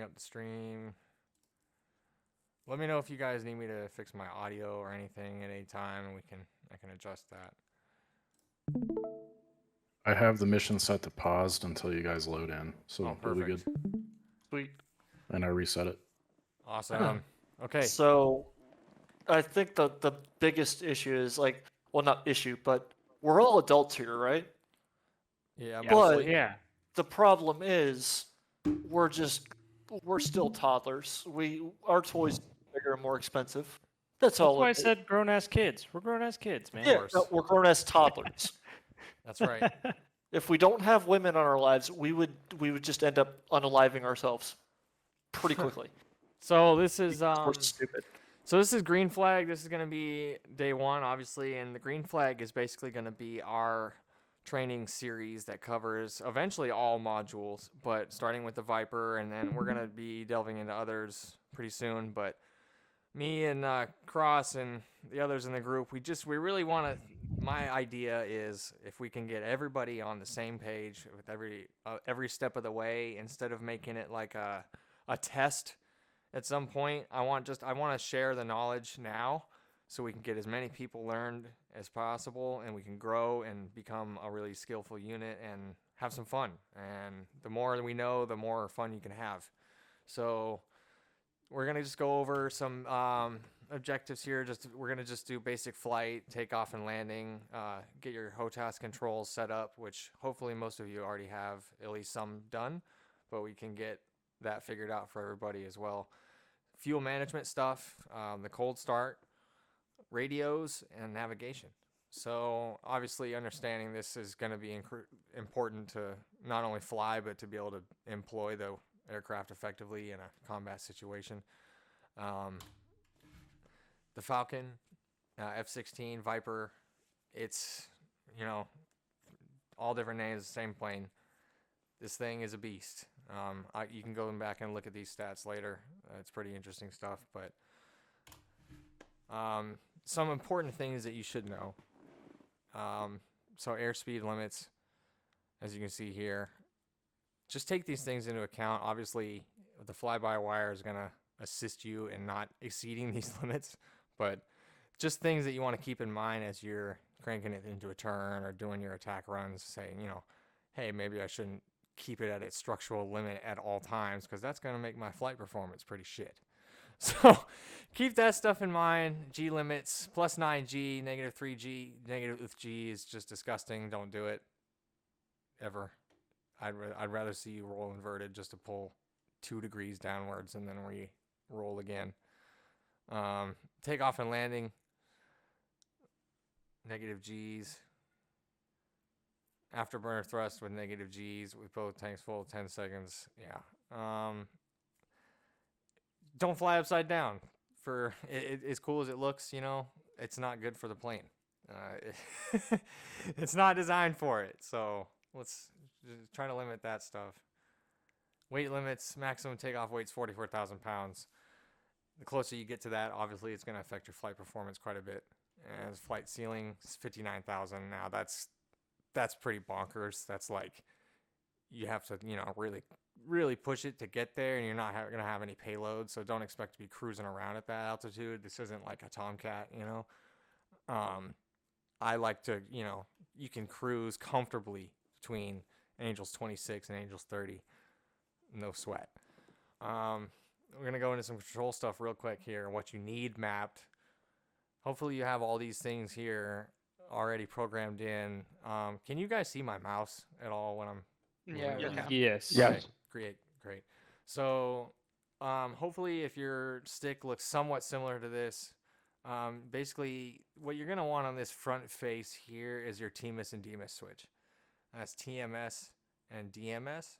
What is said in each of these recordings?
up the stream. Let me know if you guys need me to fix my audio or anything at any time, and I can adjust that. I have the mission set to paused until you guys load in, so we'll be good. Sweet. And I reset it. Awesome. Okay. So I think the biggest issue is like, well, not issue, but we're all adults here, right? Yeah, But mostly. Yeah. the problem is we're still toddlers. Our toys are bigger and more expensive. That's all. That's why I it is. said grown-ass kids. We're grown-ass kids, man. Yeah, course. no, we're grown as toddlers. That's right. If we don't have women on our lives, we would just end up unaliving ourselves pretty quickly. So this is We're stupid. So this is green flag. This is going to be day one, obviously, and the green flag is basically going to be our training series that covers eventually all modules, but starting with the Viper, and then we're going to be delving into others pretty soon. But me and Cross and the others in the group, we really want to. My idea is if we can get everybody on the same page with every step of the way, instead of making it like a test at some point. I want to share the knowledge now so we can get as many people learned as possible, and we can grow and become a really skillful unit and have some fun. And the more we know, the more fun you can have. So we're going to just go over some objectives here. We're going to just do basic flight, takeoff and landing, get your HOTAS controls set up, which hopefully most of you already have at least some done, but we can get that figured out for everybody as well. Fuel management stuff, the cold start, radios, and navigation. So obviously understanding this is going to be important to not only fly, but to be able to employ the aircraft effectively in a combat situation. The Falcon, F-16, Viper, it's, all different names, same plane. This thing is a beast. You can go back and look at these stats later. It's pretty interesting stuff, but some important things that you should know. So airspeed limits, as you can see here. Just take these things into account. Obviously, the fly-by-wire is going to assist you in not exceeding these limits, but just things that you want to keep in mind as you're cranking it into a turn or doing your attack runs, saying, hey, maybe I shouldn't keep it at its structural limit at all times because that's going to make my flight performance pretty shit. So keep that stuff in mind. G limits, plus 9G, negative 3G. Negative G is just disgusting. Don't do it. Ever. I'd rather see you roll inverted just to pull 2 degrees downwards and then re-roll again. Takeoff and landing, negative Gs. Afterburner thrust with negative Gs with both tanks full, 10 seconds. Yeah. Don't fly upside down. For as cool as it looks, it's not good for the plane. It's not designed for it. So let's just try to limit that stuff. Weight limits, maximum takeoff weight's 44,000 pounds. The closer you get to that, obviously, it's going to affect your flight performance quite a bit. And flight ceiling is 59,000. Now that's pretty bonkers. That's like you have to, really, really push it to get there, and you're not going to have any payload. So don't expect to be cruising around at that altitude. This isn't like a Tomcat, I like to, you can cruise comfortably between Angels 26 and Angels 30. No sweat. We're going to go into some control stuff real quick here. What you need mapped. Hopefully you have all these things here already programmed in. Can you guys see my mouse at all when I'm... Yes. Okay, great. So hopefully if your stick looks somewhat similar to this, basically what you're going to want on this front face here is your TMS and DMS switch. That's TMS and DMS.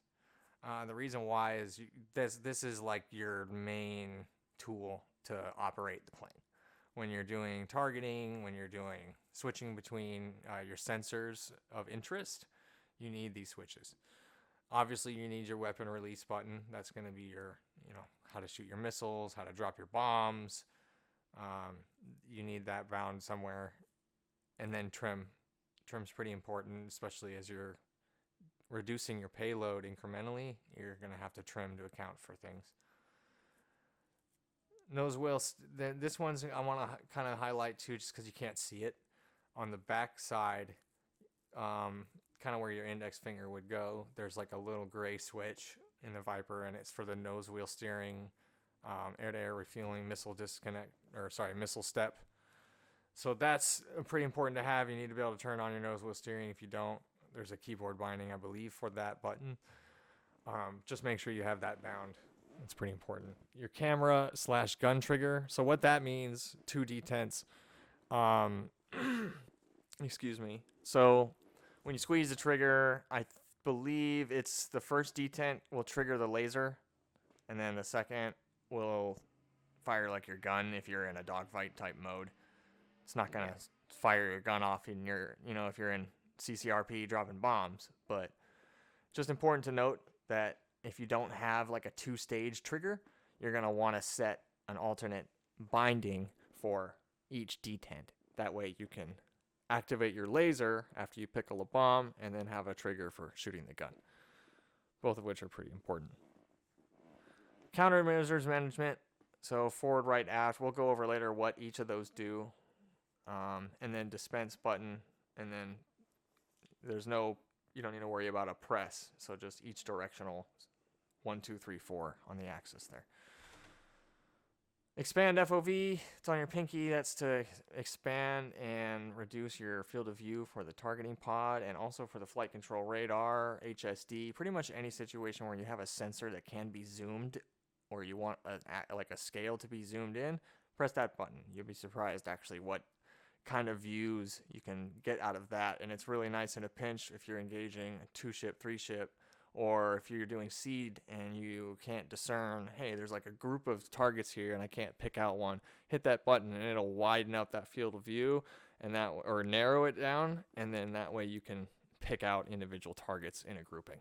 The reason why is this is like your main tool to operate the plane. When you're doing targeting, when you're doing switching between your sensors of interest, you need these switches. Obviously, you need your weapon release button. That's going to be your, how to shoot your missiles, how to drop your bombs. You need that bound somewhere. And then trim. Trim's pretty important, especially as you're reducing your payload incrementally, you're going to have to trim to account for things. Nose wheel, this one's I want to kind of highlight too, just because you can't see it. On the back side, kind of where your index finger would go, there's like a little gray switch in the Viper, and it's for the nose wheel steering, air-to-air refueling, missile step. So that's pretty important to have. You need to be able to turn on your nose wheel steering. If you don't, there's a keyboard binding, I believe, for that button. Just make sure you have that bound. It's pretty important. Your camera / gun trigger. So what that means, 2 detents. Excuse me. So when you squeeze the trigger, I believe it's the first detent will trigger the laser, and then the second will fire like your gun if you're in a dogfight type mode. It's not gonna fire your gun off in your, if you're in CCRP dropping bombs. But just important to note that if you don't have like a 2-stage trigger, you're going to want to set an alternate binding for each detent. That way you can activate your laser after you pickle a bomb and then have a trigger for shooting the gun. Both of which are pretty important. Countermeasures management. So forward, right, aft. We'll go over later what each of those do. And then dispense button. And then you don't need to worry about a press. So just each directional 1, 2, 3, 4 on the axis there. Expand FOV, it's on your pinky. That's to expand and reduce your field of view for the targeting pod and also for the flight control radar, HSD, pretty much any situation where you have a sensor that can be zoomed or you want a scale to be zoomed in, press that button. You'll be surprised actually what kind of views you can get out of that. And it's really nice in a pinch if you're engaging a 2-ship, 3-ship, or if you're doing seed and you can't discern, hey, there's like a group of targets here and I can't pick out one. Hit that button and it'll widen up that field of view or narrow it down, and then that way you can pick out individual targets in a grouping.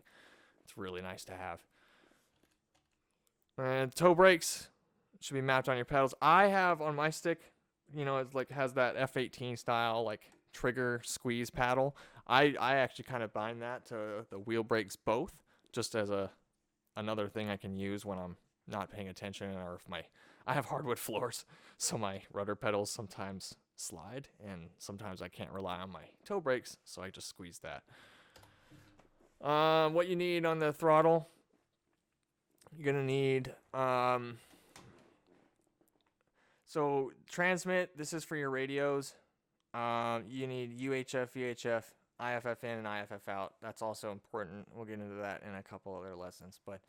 It's really nice to have. And toe brakes should be mapped on your pedals. I have on my stick, it's like has that F-18 style like trigger squeeze paddle. I actually kind of bind that to the wheel brakes both, just as another thing I can use when I'm not paying attention, or if I have hardwood floors, so my rudder pedals sometimes slide, and sometimes I can't rely on my toe brakes, so I just squeeze that. What you need on the throttle, you're gonna need so transmit. This is for your radios. You need UHF, VHF, IFF in and IFF out. That's also important. We'll get into that in a couple other lessons. But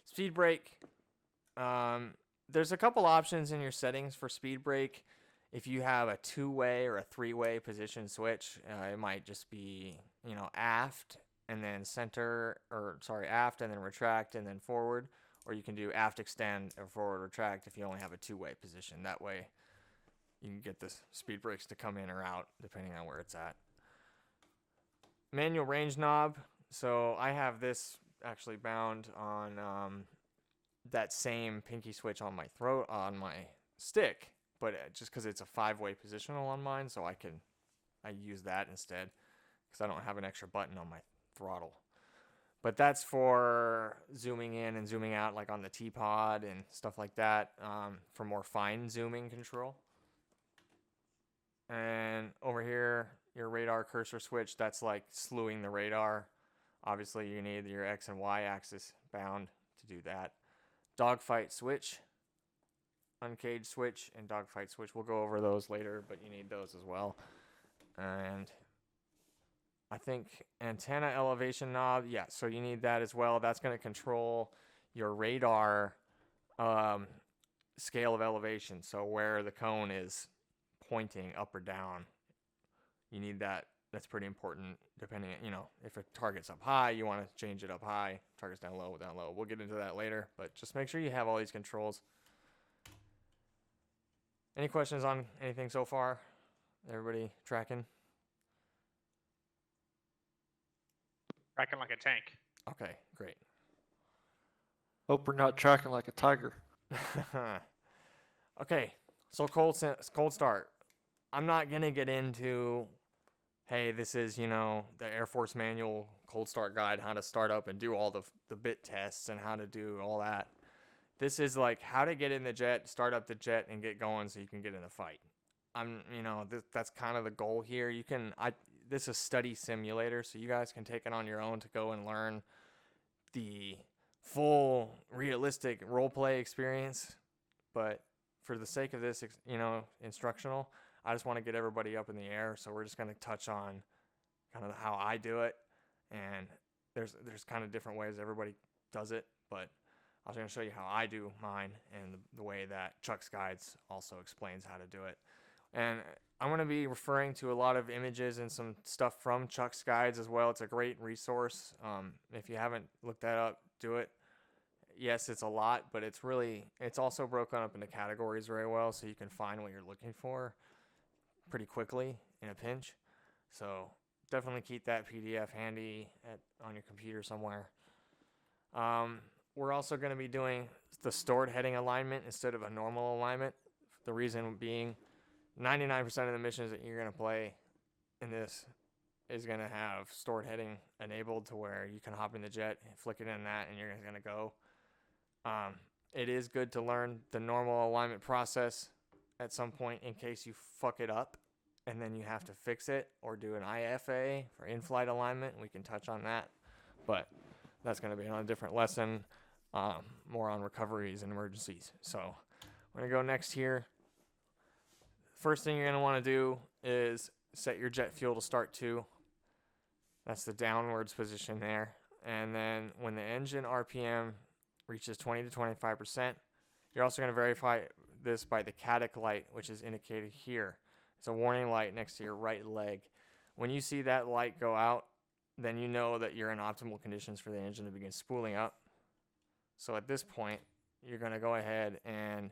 speed brake, there's a couple options in your settings for speed brake. If you have a 2-way or a 3-way position switch, it might just be, aft and then aft and then retract and then forward. Or you can do aft extend or forward retract if you only have a 2-way position. That way you can get the speed brakes to come in or out depending on where it's at. Manual range knob. So I have this actually bound on that same pinky switch on my stick, but just because it's a 5-way positional on mine, so I use that instead because I don't have an extra button on my throttle. But that's for zooming in and zooming out, like on the T-pod and stuff like that, for more fine zooming control. And over here, your radar cursor switch, that's like slewing the radar. Obviously, you need your X and Y axis bound to do that. Dogfight switch, uncaged switch, and dogfight switch. We'll go over those later, but you need those as well. And I think antenna elevation knob, yeah, so you need that as well. That's going to control your radar scale of elevation, so where the cone is pointing up or down. You need that. That's pretty important depending on, if a target's up high, you want to change it up high. Target's down low, down low. We'll get into that later, but just make sure you have all these controls. Any questions on anything so far? Everybody tracking? Tracking like a tank. Okay, great. Hope we're not tracking like a tiger. Okay, so cold start. I'm not going to get into, hey, this is, the Air Force manual cold start guide, how to start up and do all the bit tests and how to do all that. This is like how to get in the jet, start up the jet, and get going so you can get in a fight. That's kind of the goal here. This is study simulator, so you guys can take it on your own to go and learn the full realistic role play experience. But for the sake of this, instructional, I just want to get everybody up in the air. So we're just going to touch on kind of how I do it, and there's kind of different ways everybody does it, but I was going to show you how I do mine and the way that Chuck's Guides also explains how to do it. And I'm going to be referring to a lot of images and some stuff from Chuck's Guides as well. It's a great resource. If you haven't looked that up, do it. Yes, it's a lot, but it's also broken up into categories very well, so you can find what you're looking for pretty quickly in a pinch. So definitely keep that PDF handy on your computer somewhere. We're also going to be doing the stored heading alignment instead of a normal alignment. The reason being 99% of the missions that you're going to play in this is going to have stored heading enabled to where you can hop in the jet, flick it in that, and you're going to go. It is good to learn the normal alignment process at some point in case you fuck it up and then you have to fix it or do an IFA for in-flight alignment. We can touch on that, but that's going to be on a different lesson, more on recoveries and emergencies. So we're going to go next here. First thing you're going to want to do is set your jet fuel to start to. That's the downwards position there. And then when the engine RPM reaches 20 to 25%, you're also going to verify this by the CADIC light, which is indicated here. It's a warning light next to your right leg. When you see that light go out, then you know that you're in optimal conditions for the engine to begin spooling up. So at this point, you're going to go ahead and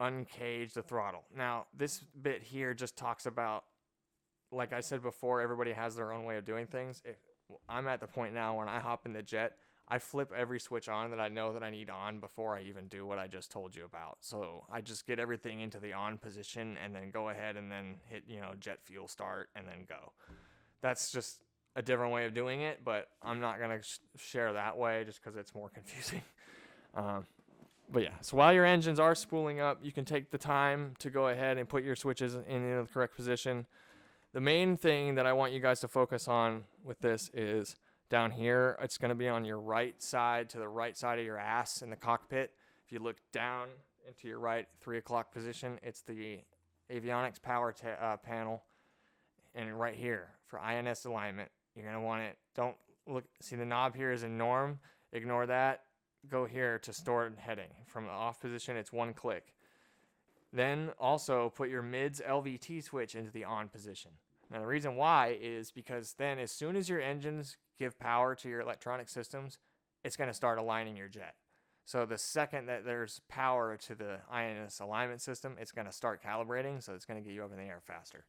uncage the throttle. Now, this bit here just talks about, like I said before, everybody has their own way of doing things. I'm at the point now when I hop in the jet, I flip every switch on that I know that I need on before I even do what I just told you about. So I just get everything into the on position and then go ahead and then hit, jet fuel start and then go. That's just a different way of doing it, but I'm not going to share that way just because it's more confusing. But yeah, so while your engines are spooling up, you can take the time to go ahead and put your switches in the correct position. The main thing that I want you guys to focus on with this is down here. It's going to be on your right side, to the right side of your ass in the cockpit. If you look down into your right 3 o'clock position, it's the avionics power panel. And right here for INS alignment, you're going to want it. Don't look, see the knob here is in norm. Ignore that. Go here to stored heading. From the off position, it's one click. Then also put your mids LVT switch into the on position. Now the reason why is because then as soon as your engines give power to your electronic systems, it's going to start aligning your jet. So the second that there's power to the INS alignment system, it's going to start calibrating, so it's going to get you up in the air faster.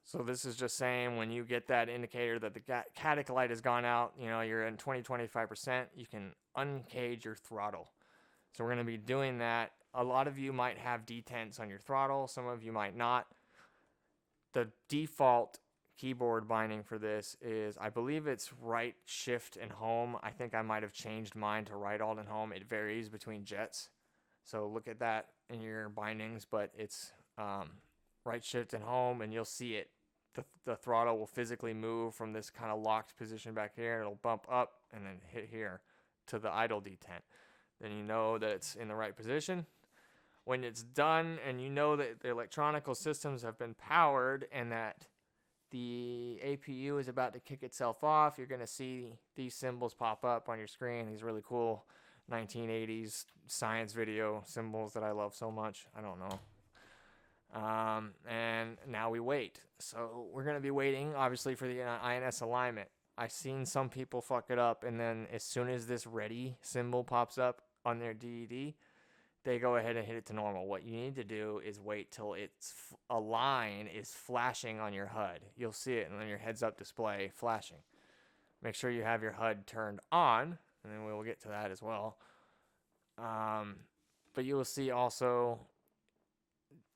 So this is just saying when you get that indicator that the CADIC light has gone out, you're in 20-25%, you can uncage your throttle. So we're going to be doing that. A lot of you might have detents on your throttle. Some of you might not. The default keyboard binding for this is, I believe it's right shift and home. I think I might have changed mine to right alt and home. It varies between jets. So look at that in your bindings, but it's right shift and home, and you'll see it. The throttle will physically move from this kind of locked position back here, and it'll bump up and then hit here to the idle detent. Then you know that it's in the right position. When it's done and you know that the electronical systems have been powered and that the APU is about to kick itself off, you're going to see these symbols pop up on your screen. These really cool 1980s science video symbols that I love so much. I don't know. And now we wait. So we're going to be waiting, obviously, for the INS alignment. I've seen some people fuck it up, and then as soon as this ready symbol pops up on their DED, they go ahead and hit it to normal. What you need to do is wait till a line is flashing on your HUD. You'll see it on your heads-up display flashing. Make sure you have your HUD turned on, and then we will get to that as well. But you will see also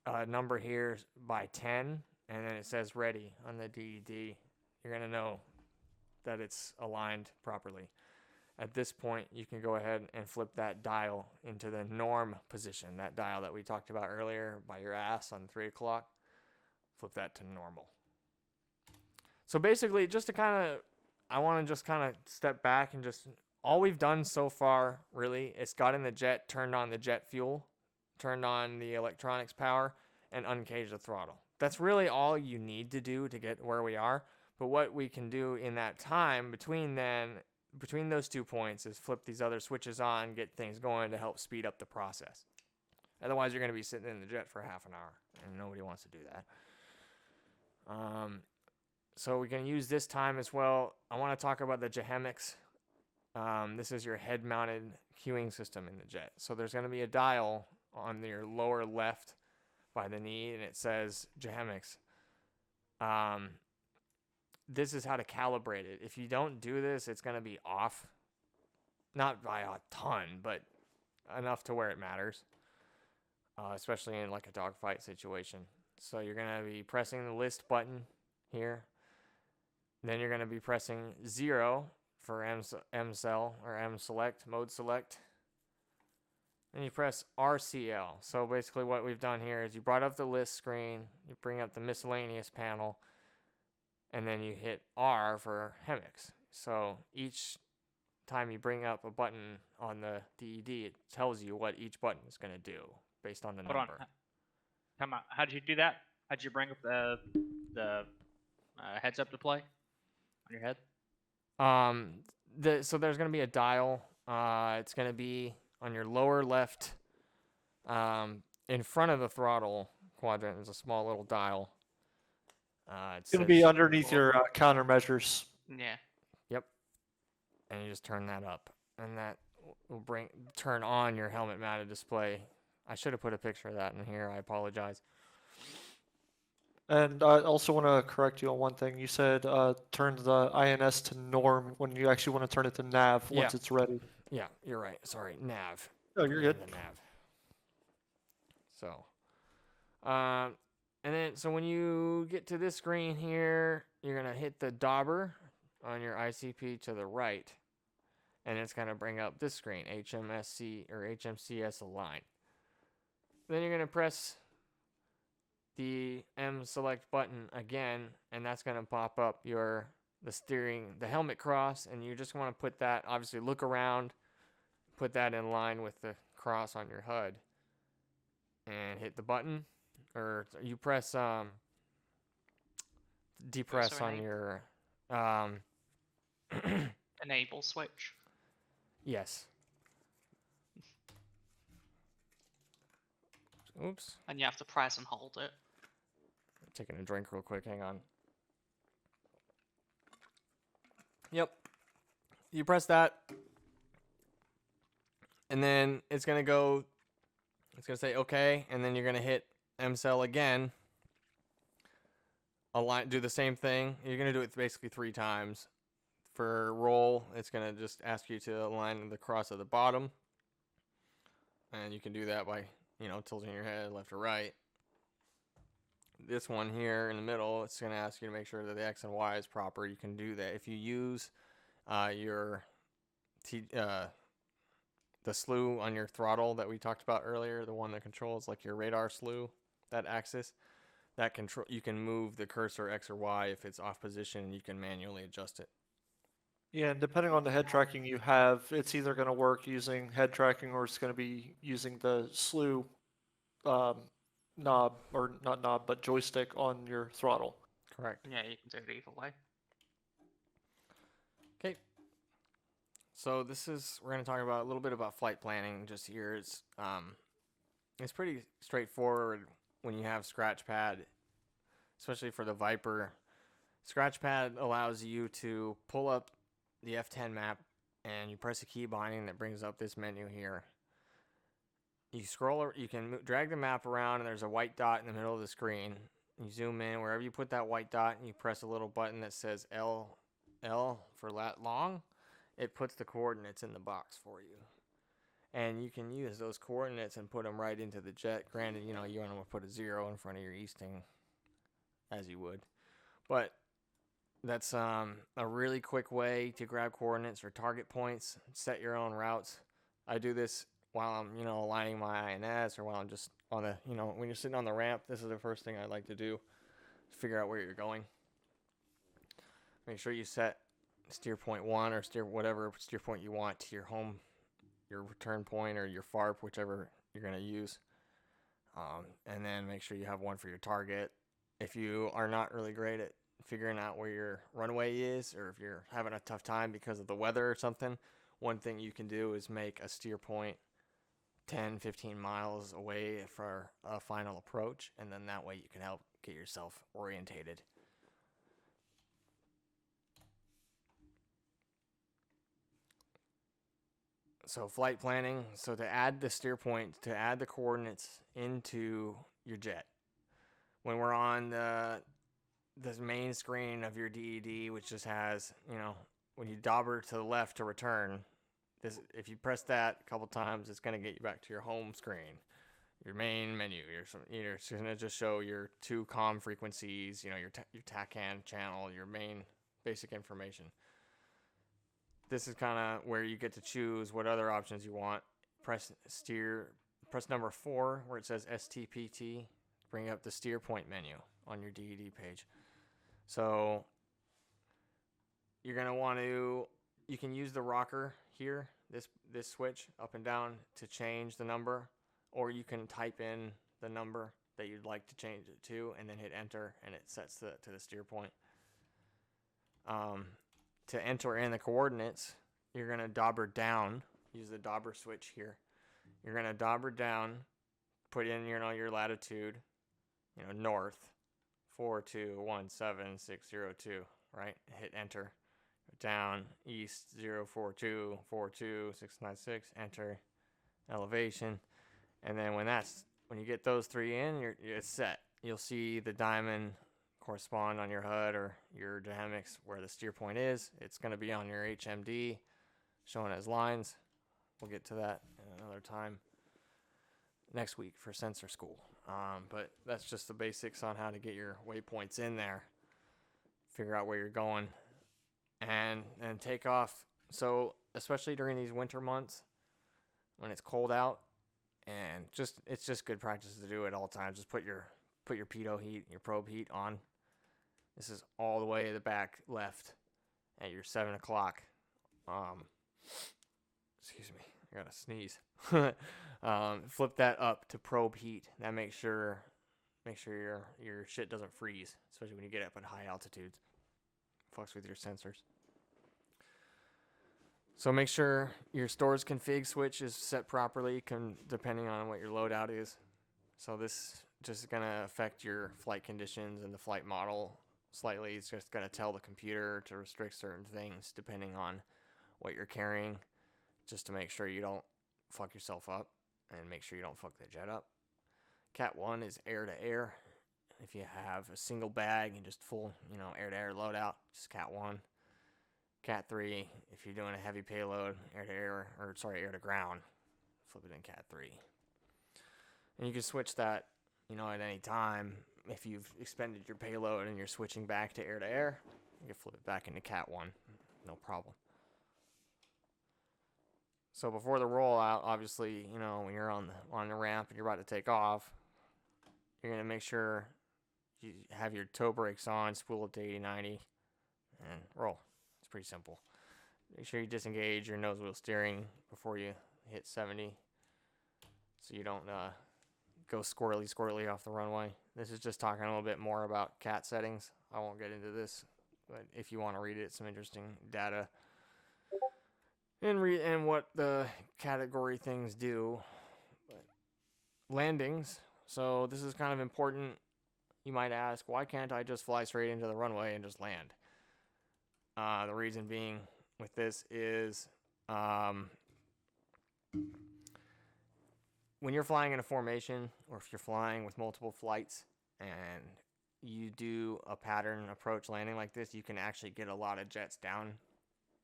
a number here by 10 and then it says ready on the DED, you're going to know that it's aligned properly. At this point, you can go ahead and flip that dial into the norm position, that dial that we talked about earlier by your ass on 3 o'clock. Flip that to normal. So basically, just to kind of, I want to just kind of step back and just, all we've done so far, really, is got in the jet, turned on the jet fuel, turned on the electronics power, and uncaged the throttle. That's really all you need to do to get where we are. But what we can do in that time between those 2 points is flip these other switches on, get things going to help speed up the process. Otherwise, you're going to be sitting in the jet for half an hour, and nobody wants to do that. So we can use this time as well. I want to talk about the Jehemics. This is your head-mounted cueing system in the jet. So there's going to be a dial on your lower left by the knee, and it says Jehemics. This is how to calibrate it. If you don't do this, it's going to be off. Not by a ton, but enough to where it matters. Especially in like a dogfight situation. So you're going to be pressing the list button here. Then you're going to be pressing 0 for M-Cell or M-Select, mode select. And you press RCL. So basically what we've done here is you brought up the list screen, you bring up the miscellaneous panel, and then you hit R for Hemix. So each time you bring up a button on the DED, it tells you what each button is going to do based on the Hold number. on. Come on. How did you do that? How did you bring up the heads up display on your head? So there's going to be a dial. It's going to be on your lower left, in front of the throttle quadrant. There's a small little dial. It's going to be underneath your countermeasures. Yeah. Yep. And you just turn that up, and that will turn on your helmet mounted display. I should have put a picture of that in here. I apologize. And I also want to correct you on one thing. You said turn the INS to norm when you actually want to turn it to nav once it's ready. Yeah, you're right. Sorry, nav. Oh, you're good. The nav. So, and then so when you get to this screen here, you're gonna hit the dauber on your ICP to the right, and it's gonna bring up this screen, HMSC or HMCS align. Then you're gonna press the M select button again, and that's gonna pop up the helmet cross, and you just want to put that, obviously look around, put that in line with the cross on your HUD, and hit the button, or you press depress on your Enable switch. yes. Oops. And you have to press and hold it. Taking a drink real quick, hang on. Yep. You press that, and then it's going to say okay, and then you're going to hit M-Cell again. Do the same thing. You're going to do it basically 3 times. For roll, it's going to just ask you to align the cross at the bottom. And you can do that by, tilting your head left or right. This one here in the middle, it's going to ask you to make sure that the X and Y is proper. You can do that. If you use the slew on your throttle that we talked about earlier, the one that controls like your radar slew, that axis, you can move the cursor X or Y if it's off position, and you can manually adjust it. Yeah, and depending on the head tracking you have, it's either going to work using head tracking or it's going to be using the slew knob, or not knob, but joystick on your throttle. Correct. Yeah, you can do it either way. Okay. So we're going to talk about a little bit about flight planning just here. It's pretty straightforward when you have Scratchpad, especially for the Viper. Scratchpad allows you to pull up the F10 map, and you press a key binding that brings up this menu here. You can drag the map around, and there's a white dot in the middle of the screen. You zoom in wherever you put that white dot, and you press a little button that says L for lat long. It puts the coordinates in the box for you, and you can use those coordinates and put them right into the jet. Granted, you want to put a 0 in front of your easting, as you would. But that's a really quick way to grab coordinates or target points, set your own routes. I do this while I'm, aligning my INS, or while I'm just on the, when you're sitting on the ramp. This is the first thing I like to do, figure out where you're going. Make sure you set steer point 1 or whatever steer point you want to your home, your return point, or your FARP, whichever you're going to use. And then make sure you have one for your target. If you are not really great at figuring out where your runway is, or if you're having a tough time because of the weather or something, one thing you can do is make a steer point 10-15 miles away for a final approach, and then that way you can help get yourself orientated. So flight planning, so to add the steer point, to add the coordinates into your jet. When we're on the main screen of your DED, which just has, when you dobber to the left to return, if you press that a couple times, it's going to get you back to your home screen, your main menu. It's going to just show your 2 comm frequencies, your TACAN channel, your main basic information. This is kind of where you get to choose what other options you want. Press number 4 where it says STPT, bring up the steer point menu on your DED page. So you're going to want to, you can use the rocker here, this switch up and down, to change the number, or you can type in the number that you'd like to change it to and then hit enter, and it sets to the steer point. To enter in the coordinates, you're going to dobber down, use the dobber switch here. You're going to dobber down, put in your latitude, north 4217602, right? Hit enter. Down east 04242696, enter. Elevation, and then when you get those 3 in, it's set. You'll see the diamond correspond on your HUD or your dynamics where the steer point is. It's going to be on your HMD, shown as lines. We'll get to that another time next week for sensor school. But that's just the basics on how to get your waypoints in there, figure out where you're going, and take off. So especially during these winter months when it's cold out, and it's just good practice to do at all times. Just put your pitot heat, your probe heat on. This is all the way to the back left at your 7 o'clock. Excuse me, I gotta sneeze. Flip that up to probe heat. That makes sure your shit doesn't freeze, especially when you get up at high altitudes. Fucks with your sensors. So make sure your stores config switch is set properly, depending on what your loadout is. So this just going to affect your flight conditions and the flight model slightly. It's just going to tell the computer to restrict certain things depending on what you're carrying, just to make sure you don't fuck yourself up and make sure you don't fuck the jet up. Cat 1 is air to air. If you have a single bag and just full, air to air loadout, just Cat 1. Cat 3, if you're doing a heavy payload, air to ground, flip it in Cat 3. And you can switch that, at any time. If you've expended your payload and you're switching back to air, you can flip it back into Cat 1, no problem. So before the rollout, obviously, when you're on the ramp and you're about to take off, you're going to make sure you have your toe brakes on, spool up to 80-90, and roll. It's pretty simple. Make sure you disengage your nose wheel steering before you hit 70, so you don't go squirrely off the runway. This is just talking a little bit more about cat settings. I won't get into this, but if you want to read it, some interesting data and what the category things do. But landings. So this is kind of important. You might ask, why can't I just fly straight into the runway and just land? The reason being with this is when you're flying in a formation, or if you're flying with multiple flights and you do a pattern approach landing like this, you can actually get a lot of jets down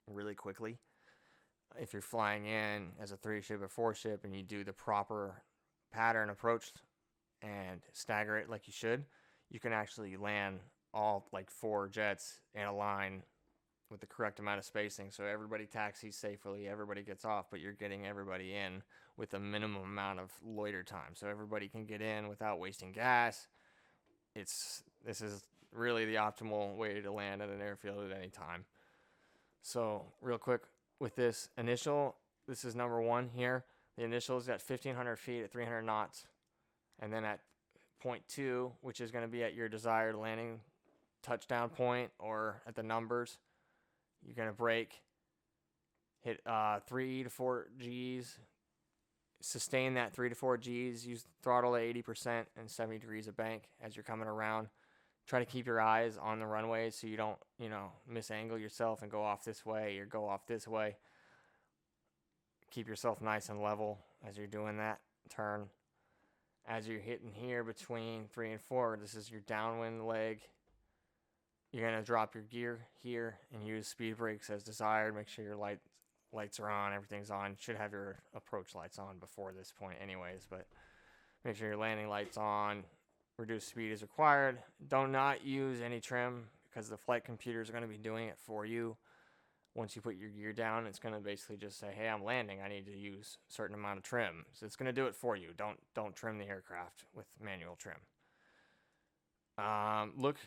really quickly. If you're flying in as a 3-ship or 4-ship and you do the proper pattern approach and stagger it like you should, you can actually land all like 4 jets in a line with the correct amount of spacing, so everybody taxis safely, everybody gets off, but you're getting everybody in with a minimum amount of loiter time, so everybody can get in without wasting gas. This is really the optimal way to land at an airfield at any time. So real quick with this initial, this is number 1 here. The initial is at 1,500 feet at 300 knots, and then at point 2, which is going to be at your desired landing touchdown point or at the numbers, you're going to brake, hit 3 to 4 Gs, sustain that 3 to 4 Gs, use the throttle at 80% and 70 degrees of bank as you're coming around. Try to keep your eyes on the runway so you don't, misangle yourself and go off this way or go off this way. Keep yourself nice and level as you're doing that turn. As you're hitting here between 3 and 4, this is your downwind leg. You're going to drop your gear here and use speed brakes as desired. Make sure your lights are on, everything's on. You should have your approach lights on before this point anyways, but make sure your landing lights on. Reduced speed is required. Do not use any trim because the flight computers are going to be doing it for you. Once you put your gear down, it's going to basically just say, hey, I'm landing. I need to use a certain amount of trim. So it's going to do it for you. Don't trim the aircraft with manual trim. Look,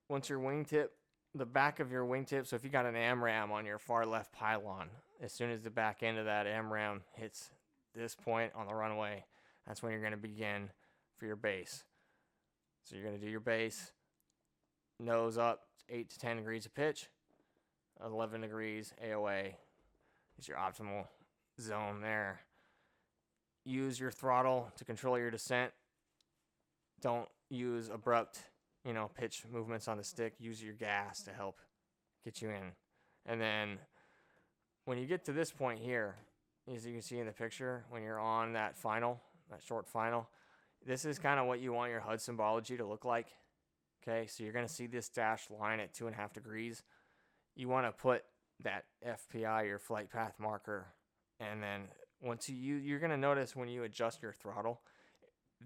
once your wingtip, the back of your wingtip, so if you got an AMRAM on your far left pylon, as soon as the back end of that AMRAM hits this point on the runway, that's when you're going to begin for your base. So you're going to do your base, nose up, 8 to 10 degrees of pitch, 11 degrees AOA is your optimal zone there. Use your throttle to control your descent. Don't use abrupt, pitch movements on the stick. Use your gas to help get you in. And then when you get to this point here, as you can see in the picture, when you're on that short final, this is kind of what you want your HUD symbology to look like. Okay, so you're going to see this dashed line at 2.5 degrees. You want to put that FPI, your flight path marker, and then once you're going to notice when you adjust your throttle,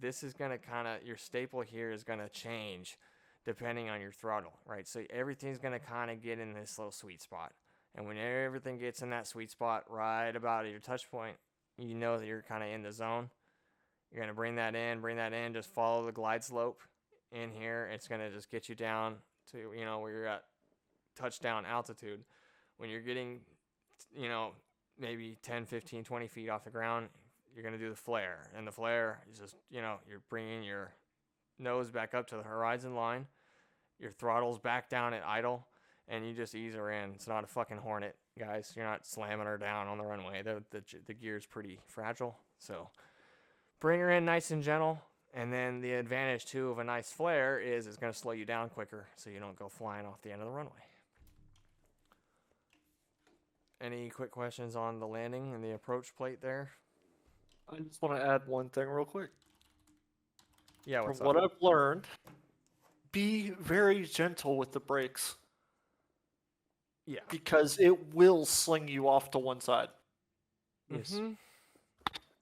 this is going to your staple here is going to change depending on your throttle, right? So everything's going to kind of get in this little sweet spot. And when everything gets in that sweet spot right about your touch point, you know that you're kind of in the zone. You're going to bring that in, just follow the glide slope in here. It's going to just get you down to, where you're at touchdown altitude. When you're getting, maybe 10, 15, 20 feet off the ground, you're going to do the flare. And the flare is just, you're bringing your nose back up to the horizon line. Your throttle's back down at idle, and you just ease her in. It's not a fucking Hornet, guys. You're not slamming her down on the runway. The gear's pretty fragile, so bring her in nice and gentle, and then the advantage, too, of a nice flare is it's going to slow you down quicker so you don't go flying off the end of the runway. Any quick questions on the landing and the approach plate there? I just want to add one thing real quick. Yeah, From what I've learned, be very gentle with the brakes. Yeah. Because it will sling you off to one side. Yes. Mm-hmm.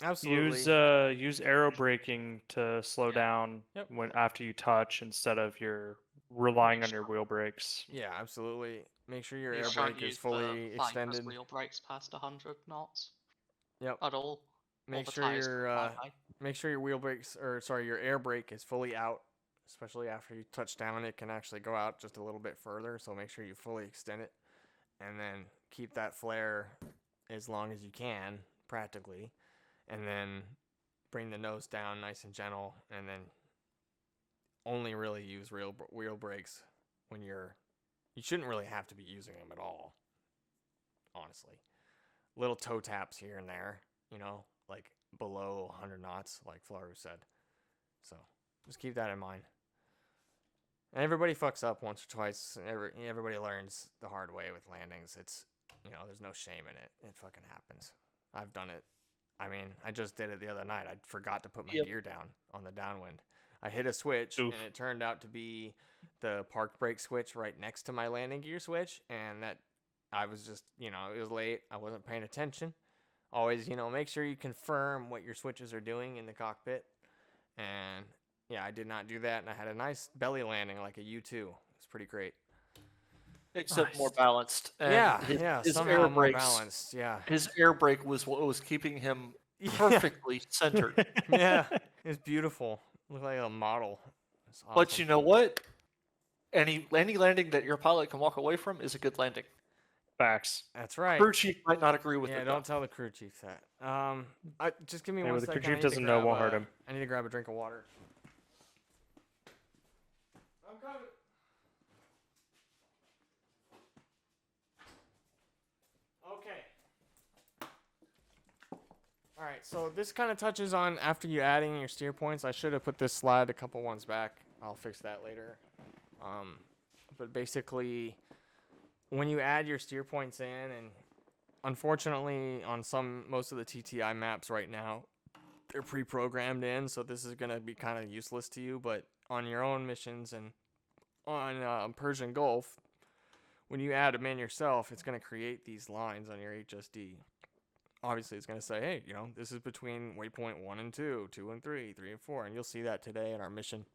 Absolutely. Use aero braking to slow down Yep. after you touch instead of your relying on your wheel brakes. Yeah, absolutely. Make sure your You air shan't brake is use fully the flying extended. wheel brakes past 100 knots Yep. at all. Make the sure tires your go fly high. make sure your your air brake is fully out, especially after you touch down. It can actually go out just a little bit further, so make sure you fully extend it, and then keep that flare as long as you can, practically, and then bring the nose down nice and gentle, and then only really use wheel brakes when you shouldn't really have to be using them at all, honestly. Little toe taps here and there, like below 100 knots, like Flaru said. So just keep that in mind. And everybody fucks up once or twice. Everybody learns the hard way with landings. It's, there's no shame in it. It fucking happens. I've done it. I mean, I just did it the other night. I forgot to put my gear down on the downwind. I hit a switch, and it turned out to be the park brake switch right next to my landing gear switch, and that I was just, it was late. I wasn't paying attention. Always, make sure you confirm what your switches are doing in the cockpit, and Yeah, I did not do that, and I had a nice belly landing like a U2. It's pretty great. Except more Nice. balanced. And Yeah, his somehow air more brakes, balanced. Yeah. his air brake was what was keeping him Yeah. perfectly centered. Yeah, it's beautiful. Looked like a model. It's awesome. But you know what? Any landing that your pilot can walk away from is a good landing. Facts. That's right. Crew chief might not agree with Yeah, it. don't tell the crew chief that. Just give me Hey, one well, the crew second. I chief need to doesn't know, grab won't hurt him. I need to grab a drink of water. I'm coming. Okay. All right, so this kind of touches on after you adding your steer points. I should have put this slide a couple ones back. I'll fix that later. But basically, when you add your steer points in, and unfortunately on most of the TTI maps right now, they're pre-programmed in, so this is going to be kind of useless to you. But on your own missions and on Persian Gulf, when you add them in yourself, it's going to create these lines on your HSD. Obviously, it's going to say, hey, this is between waypoint 1 and 2, 2 and 3, 3 and 4, and you'll see that today in our mission.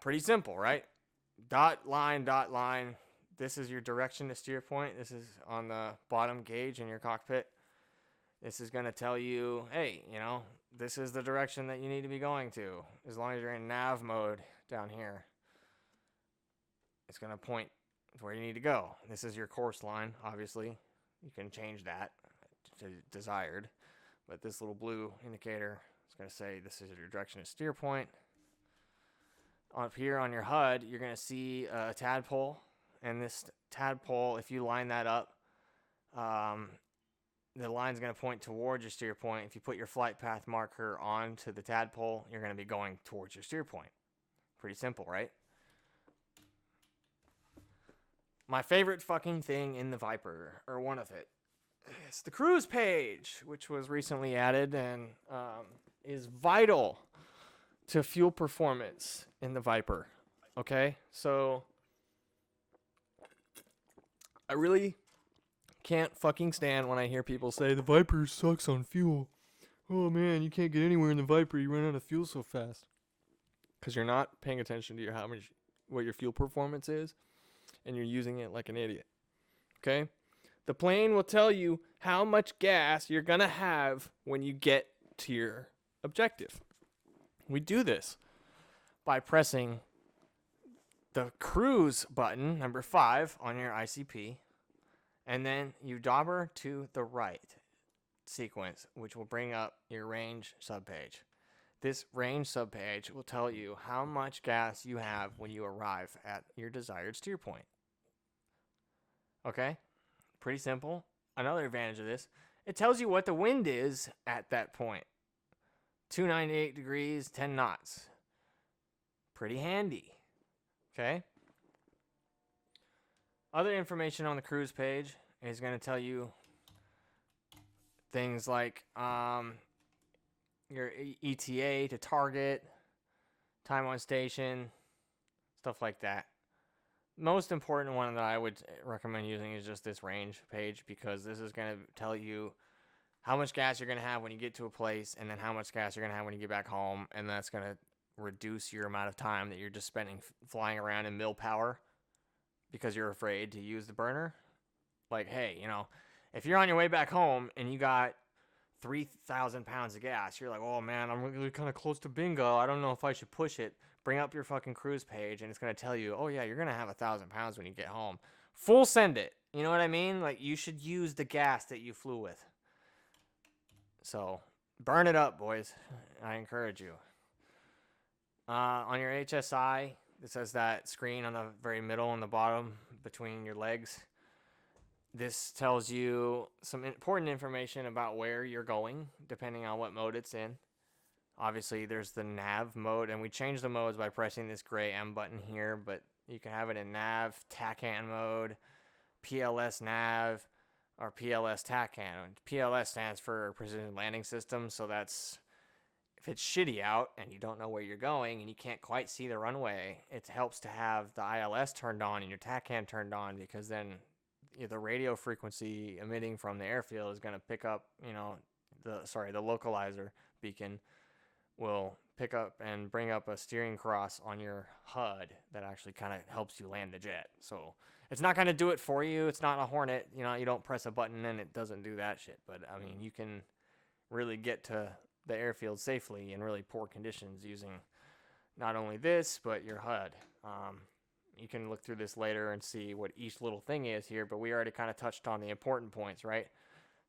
Pretty simple, right? Dot line, dot line. This is your direction to steer point. This is on the bottom gauge in your cockpit. This is going to tell you, hey, this is the direction that you need to be going to. As long as you're in nav mode down here, it's going to point to where you need to go. This is your course line, obviously. You can change that to desired. But this little blue indicator is going to say this is your direction to steer point. Up here on your HUD, you're going to see a tadpole. And this tadpole, if you line that up, the line's going to point towards your steer point. If you put your flight path marker onto the tadpole, you're going to be going towards your steer point. Pretty simple, right? My favorite fucking thing in the Viper, or one of it, is the cruise page, which was recently added and is vital to fuel performance in the Viper. Okay? So I really can't fucking stand when I hear people say the Viper sucks on fuel. Oh man, you can't get anywhere in the Viper. You run out of fuel so fast. Because you're not paying attention to what your fuel performance is, and you're using it like an idiot. Okay? The plane will tell you how much gas you're going to have when you get to your objective. We do this by pressing the cruise button, number 5, on your ICP, and then you dauber to the right sequence, which will bring up your range subpage. This range subpage will tell you how much gas you have when you arrive at your desired steer point. Okay? Pretty simple. Another advantage of this, it tells you what the wind is at that point. 298 degrees, 10 knots. Pretty handy. Okay? Other information on the cruise page is going to tell you things like your ETA to target, time on station, stuff like that. Most important one that I would recommend using is just this range page, because this is going to tell you how much gas you're going to have when you get to a place, and then how much gas you're going to have when you get back home, and that's going to reduce your amount of time that you're just spending flying around in mil power because you're afraid to use the burner. Like, hey, if you're on your way back home and you got 3,000 pounds of gas, you're like, oh man, I'm really kind of close to bingo. I don't know if I should push it. Bring up your fucking cruise page, and it's going to tell you, oh yeah, you're going to have 1,000 pounds when you get home. Full send it. You know what I mean? Like, you should use the gas that you flew with. So, burn it up, boys. I encourage you. On your HSI, it says that screen on the very middle and the bottom between your legs. This tells you some important information about where you're going, depending on what mode it's in. Obviously, there's the nav mode, and we change the modes by pressing this gray M button here, but you can have it in nav, TACAN mode, PLS nav, or PLS TACAN. PLS stands for Precision Landing System, so that's if it's shitty out and you don't know where you're going and you can't quite see the runway, it helps to have the ILS turned on and your TACAN turned on, because then the radio frequency emitting from the airfield is going to pick up, the localizer beacon will pick up and bring up a steering cross on your HUD that actually kind of helps you land the jet. So it's not going to do it for you. It's not a Hornet. You know, you don't press a button and it doesn't do that shit. But I mean, you can really get to the airfield safely in really poor conditions using not only this, but your HUD. You can look through this later and see what each little thing is here, but we already kind of touched on the important points, right?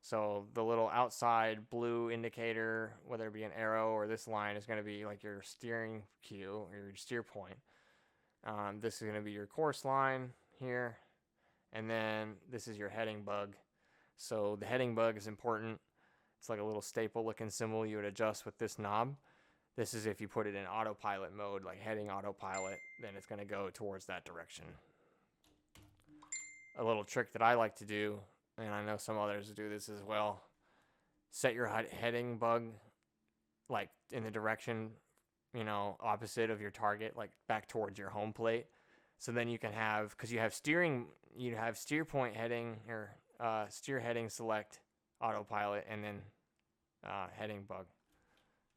So the little outside blue indicator, whether it be an arrow or this line, is going to be like your steering cue or your steer point. This is going to be your course line here. And then this is your heading bug. So the heading bug is important. It's like a little staple looking symbol you would adjust with this knob. This is if you put it in autopilot mode, like heading autopilot, then it's going to go towards that direction. A little trick that I like to do, and I know some others do this as well, set your heading bug like in the direction, you know, opposite of your target, like back towards your home plate. So then you can have, because you have steer point heading or steer heading select autopilot and then heading bug.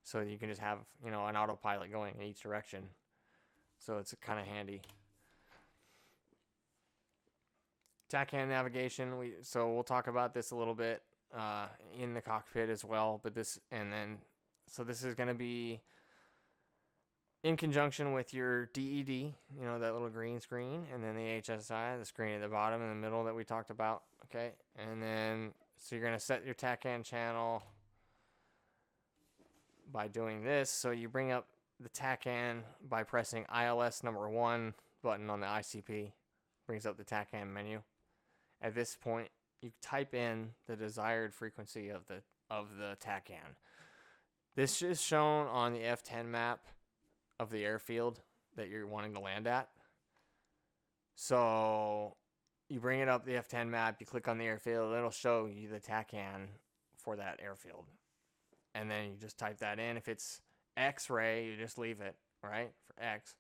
So you can just have, you know, an autopilot going in each direction. So it's kind of handy. TACAN navigation. So we'll talk about this a little bit in the cockpit as well. But this, and then, so this is going to be in conjunction with your DED, you know, that little green screen, and then the HSI, the screen at the bottom in the middle that we talked about. Okay. And then, so you're going to set your TACAN channel by doing this. So you bring up the TACAN by pressing ILS #1 button on the ICP. Brings up the TACAN menu. At this point, you type in the desired frequency of the TACAN. This is shown on the F10 map of the airfield that you're wanting to land at. So you bring it up the F10 map, you click on the airfield, it'll show you the TACAN for that airfield. And then you just type that in. If it's X-ray, you just leave it, right, for X.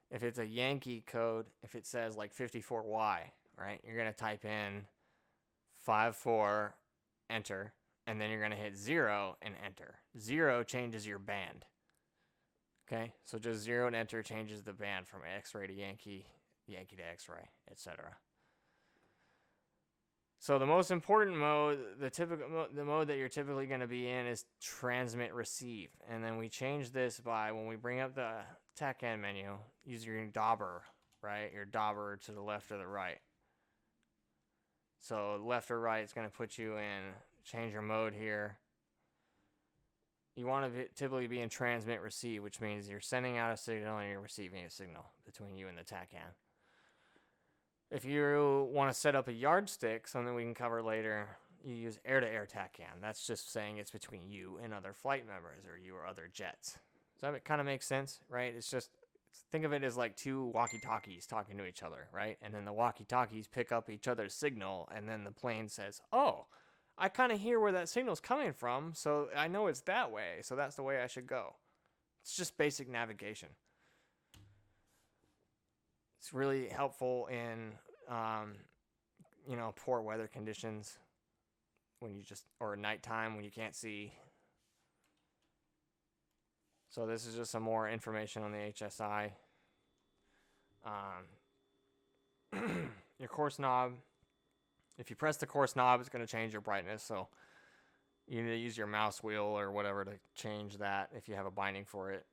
If it's a Yankee code, if it says like 54Y, right, you're going to type in 54, enter, and then you're going to hit 0 and enter. 0 changes your band. Okay, so just 0 and enter changes the band from X-ray to Yankee, Yankee to X-ray, etc. So the most important mode, the mode that you're typically going to be in is transmit receive. And then we change this by, when we bring up the TACAN menu, use your dauber, right? Your dauber to the left or the right. So left or right is going to put you in, change your mode here. You want to typically be in transmit receive, which means you're sending out a signal and you're receiving a signal between you and the TACAN. If you want to set up a yardstick, something we can cover later, you use air-to-air TACAN. That's just saying it's between you and other flight members or you or other jets. Does that kind of make sense, right? It's just, think of it as like two walkie-talkies talking to each other, right? And then the walkie-talkies pick up each other's signal, and then the plane says, oh, I kind of hear where that signal's coming from, so I know it's that way, so that's the way I should go. It's just basic navigation. It's really helpful in, you know, poor weather conditions when you just, or nighttime when you can't see. So this is just some more information on the HSI. Your course knob. If you press the course knob, it's going to change your brightness. So you need to use your mouse wheel or whatever to change that if you have a binding for it.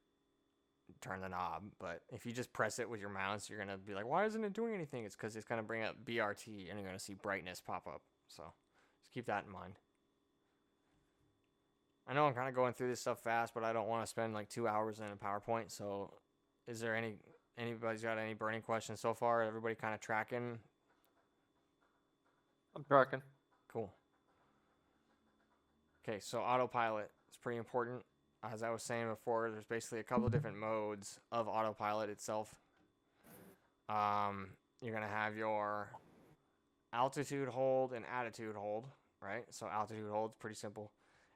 Turn the knob, but if you just press it with your mouse, you're gonna be like, why isn't it doing anything? It's because it's gonna bring up BRT and you're gonna see brightness pop up. So just keep that in mind. I know I'm kind of going through this stuff fast, but I don't want to spend like 2 hours in a PowerPoint. So is there anybody's got any burning questions so far? Everybody kind of tracking? I'm tracking. Cool. Okay, so autopilot is pretty important. As I was saying before, there's basically a couple of different modes of autopilot itself. You're going to have your altitude hold and attitude hold, right? So altitude hold is pretty simple.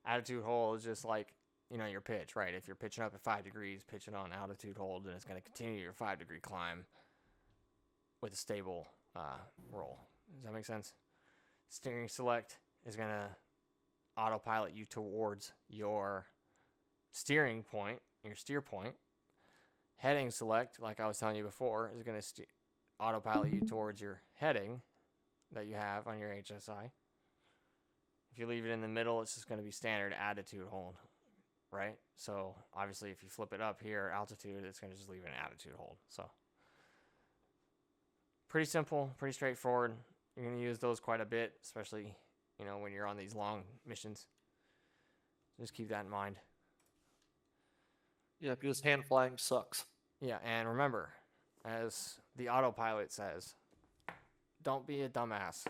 Attitude hold is just like, you know, your pitch, right? If you're pitching up at 5 degrees, pitch it on altitude hold, and it's going to continue your 5-degree climb with a stable roll. Does that make sense? Steering select is going to autopilot you towards your steering point, your steer point. Heading select, like I was telling you before, is going to autopilot you towards your heading that you have on your HSI. If you leave it in the middle, it's just going to be standard attitude hold, right? So obviously if you flip it up here, altitude, it's going to just leave it in attitude hold. So pretty simple, pretty straightforward. You're going to use those quite a bit, especially, when you're on these long missions. Just keep that in mind. Yeah, because hand flying sucks. Yeah, and remember, as the autopilot says, don't be a dumbass.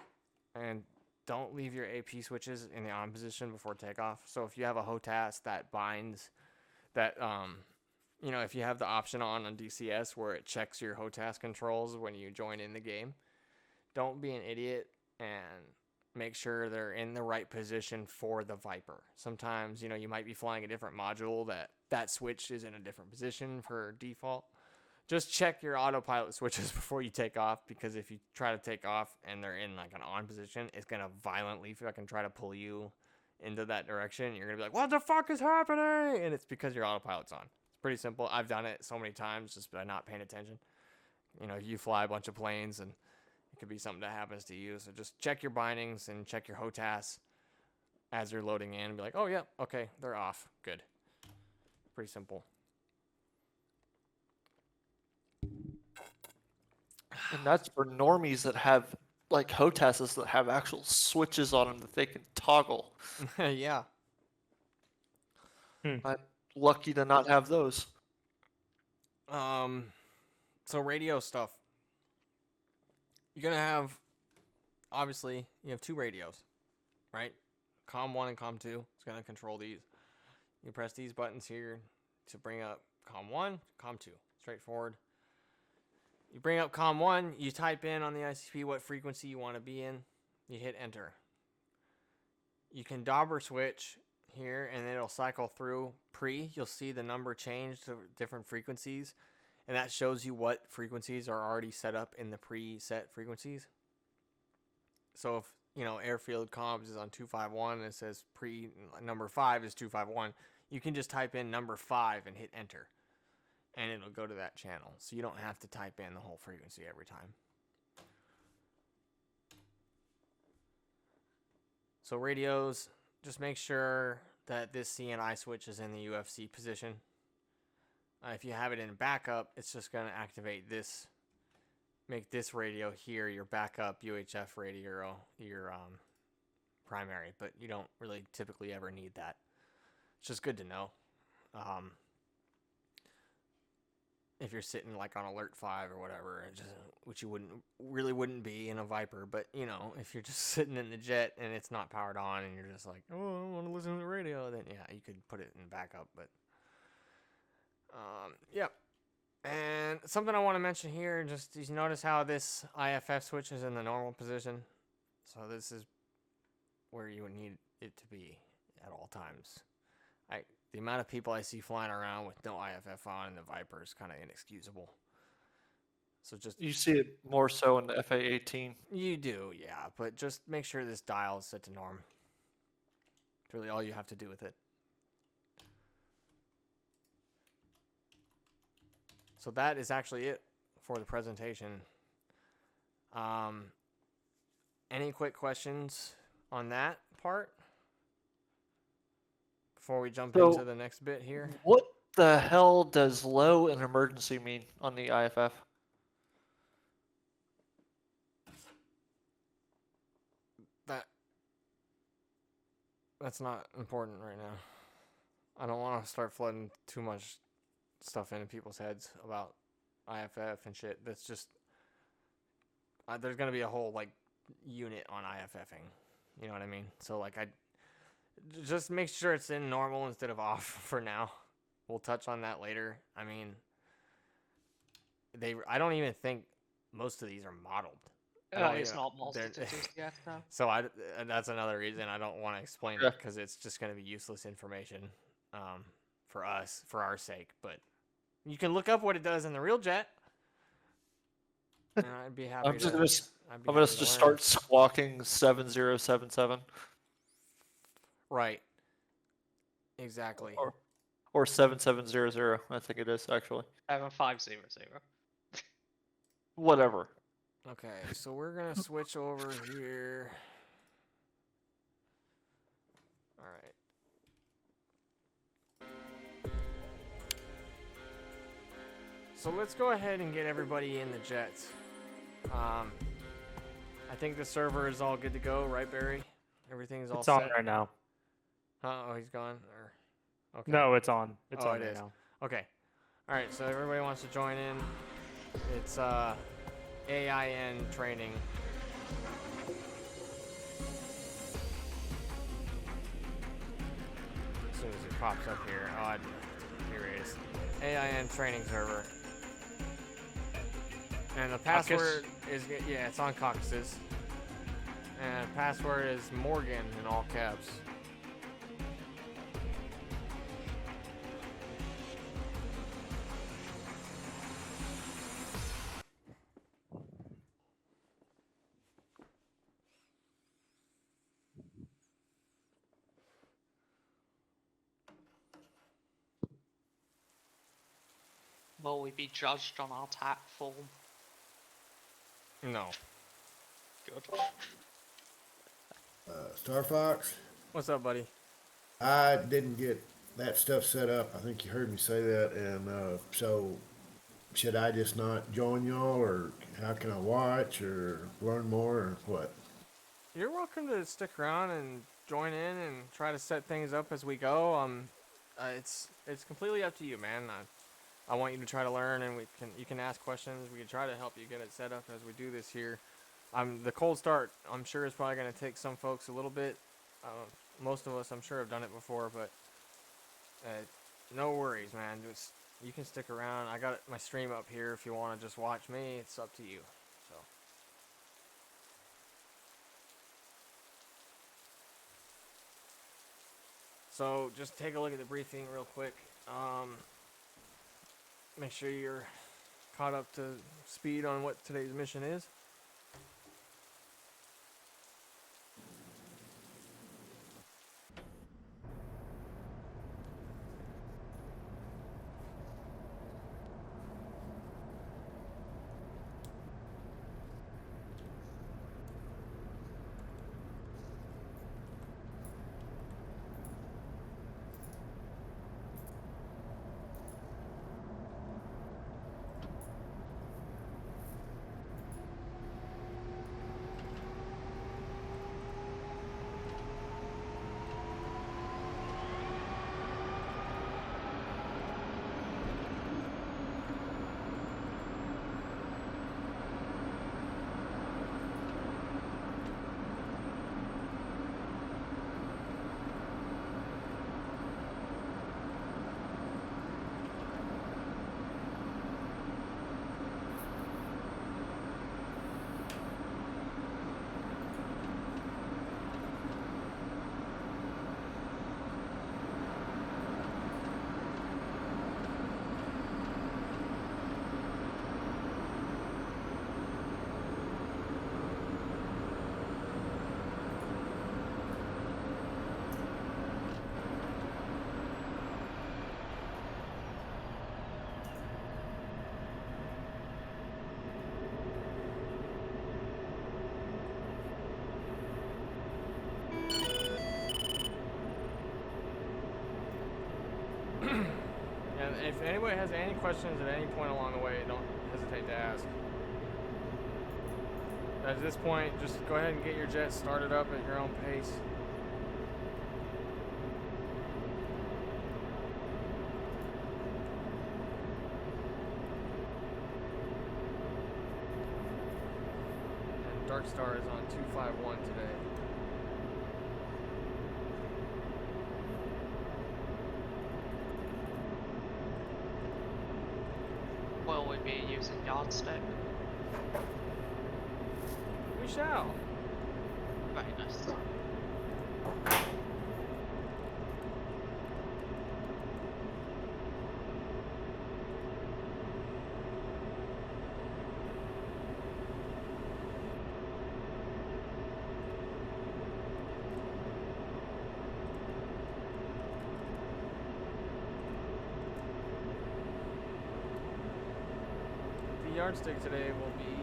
And don't leave your AP switches in the on position before takeoff. So if you have a HOTAS that binds, that, if you have the option on DCS where it checks your HOTAS controls when you join in the game, don't be an idiot and make sure they're in the right position for the Viper. Sometimes, you might be flying a different module that switch is in a different position for default. Just check your autopilot switches before you take off, because if you try to take off and they're in like an on position, it's going to violently fucking try to pull you into that direction. You're going to be like, what the fuck is happening? And it's because your autopilot's on. It's pretty simple. I've done it so many times just by not paying attention. You fly a bunch of planes and it could be something that happens to you. So just check your bindings and check your HOTAS as you're loading in and be like, oh yeah, okay, they're off. Good. Pretty simple. And that's for normies that have like HOTASs that have actual switches on them that they can toggle. Yeah. I'm lucky to not have those. So radio stuff. You're going to have, obviously, you have two radios, right? COM 1 and COM 2. It's going to control these. You press these buttons here to bring up COM 1, COM 2. Straightforward. You bring up COM 1, you type in on the ICP what frequency you want to be in. You hit enter. You can dauber switch here, and it'll cycle through pre. You'll see the number change to different frequencies. And that shows you what frequencies are already set up in the preset frequencies. So if, airfield comms is on 251 and it says number 5 is 251, you can just type in number 5 and hit enter. And it'll go to that channel. So you don't have to type in the whole frequency every time. So radios, just make sure that this CNI switch is in the UFC position. If you have it in backup, it's just going to activate this, make this radio here your backup UHF radio, your primary, but you don't really typically ever need that. It's just good to know. If you're sitting like on alert 5 or whatever, which you wouldn't be in a Viper, but if you're just sitting in the jet and it's not powered on and you're just like, oh, I want to listen to the radio, then yeah, you could put it in backup, but yep. And something I want to mention here, just you notice how this IFF switch is in the normal position. So this is where you would need it to be at all times. The amount of people I see flying around with no IFF on in the Viper is kind of inexcusable. So just You see it more so in the FA-18. You do, yeah, but just make sure this dial is set to norm. It's really all you have to do with it. So that is actually it for the presentation. Any quick questions on that part before we jump into the next bit here? What the hell does low and emergency mean on the IFF? That's not important right now. I don't want to start flooding too much stuff into people's heads about IFF and shit. That's just there's gonna be a whole unit on IFFing. You know what I mean? So I just make sure it's in normal instead of off for now. We'll touch on that later. I mean, I don't even think most of these are modeled. It's not multi yet, though. So that's another reason I don't want to explain it, because it's just going to be useless information for us, for our sake. But you can look up what it does in the real jet. And I'd be happy. I'm gonna just start squawking 7077. Right. Exactly. Or 7700, I think it is actually. 7500. Whatever. Okay, so we're gonna switch over here. All right. So let's go ahead and get everybody in the jets. I think the server is all good to go, right, Barry? Everything's all It's set. on right now. Oh, he's gone. Or okay. No, it's on. It's Oh, on it right is. now. Okay. All right. So everybody wants to join in. It's AIN training. As soon as it pops up here, here it is. AIN training server. And the password is, yeah, it's on Caucasus. And the password is Morgan in all caps. Will we be judged on our TAC form? No. Good. Star Fox, What's up, buddy? I didn't get that stuff set up. I think you heard me say that. And so, should I just not join y'all, or how can I watch or learn more, or what? You're welcome to stick around and join in and try to set things up as we go. It's completely up to you, man. I want you to try to learn, and you can ask questions. We can try to help you get it set up as we do this here. The cold start, I'm sure, is probably going to take some folks a little bit. Most of us, I'm sure, have done it before, but no worries, man. You can stick around. I got my stream up here if you want to just watch me. It's up to you. So just take a look at the briefing real quick. Make sure you're caught up to speed on what today's mission is. And if anybody has any questions at any point along the way, don't hesitate to ask. At this point, just go ahead and get your jet started up at your own pace. And Dark Star is on 251 today. Will we be using yardstick? We shall. Very nice. yardstick today will be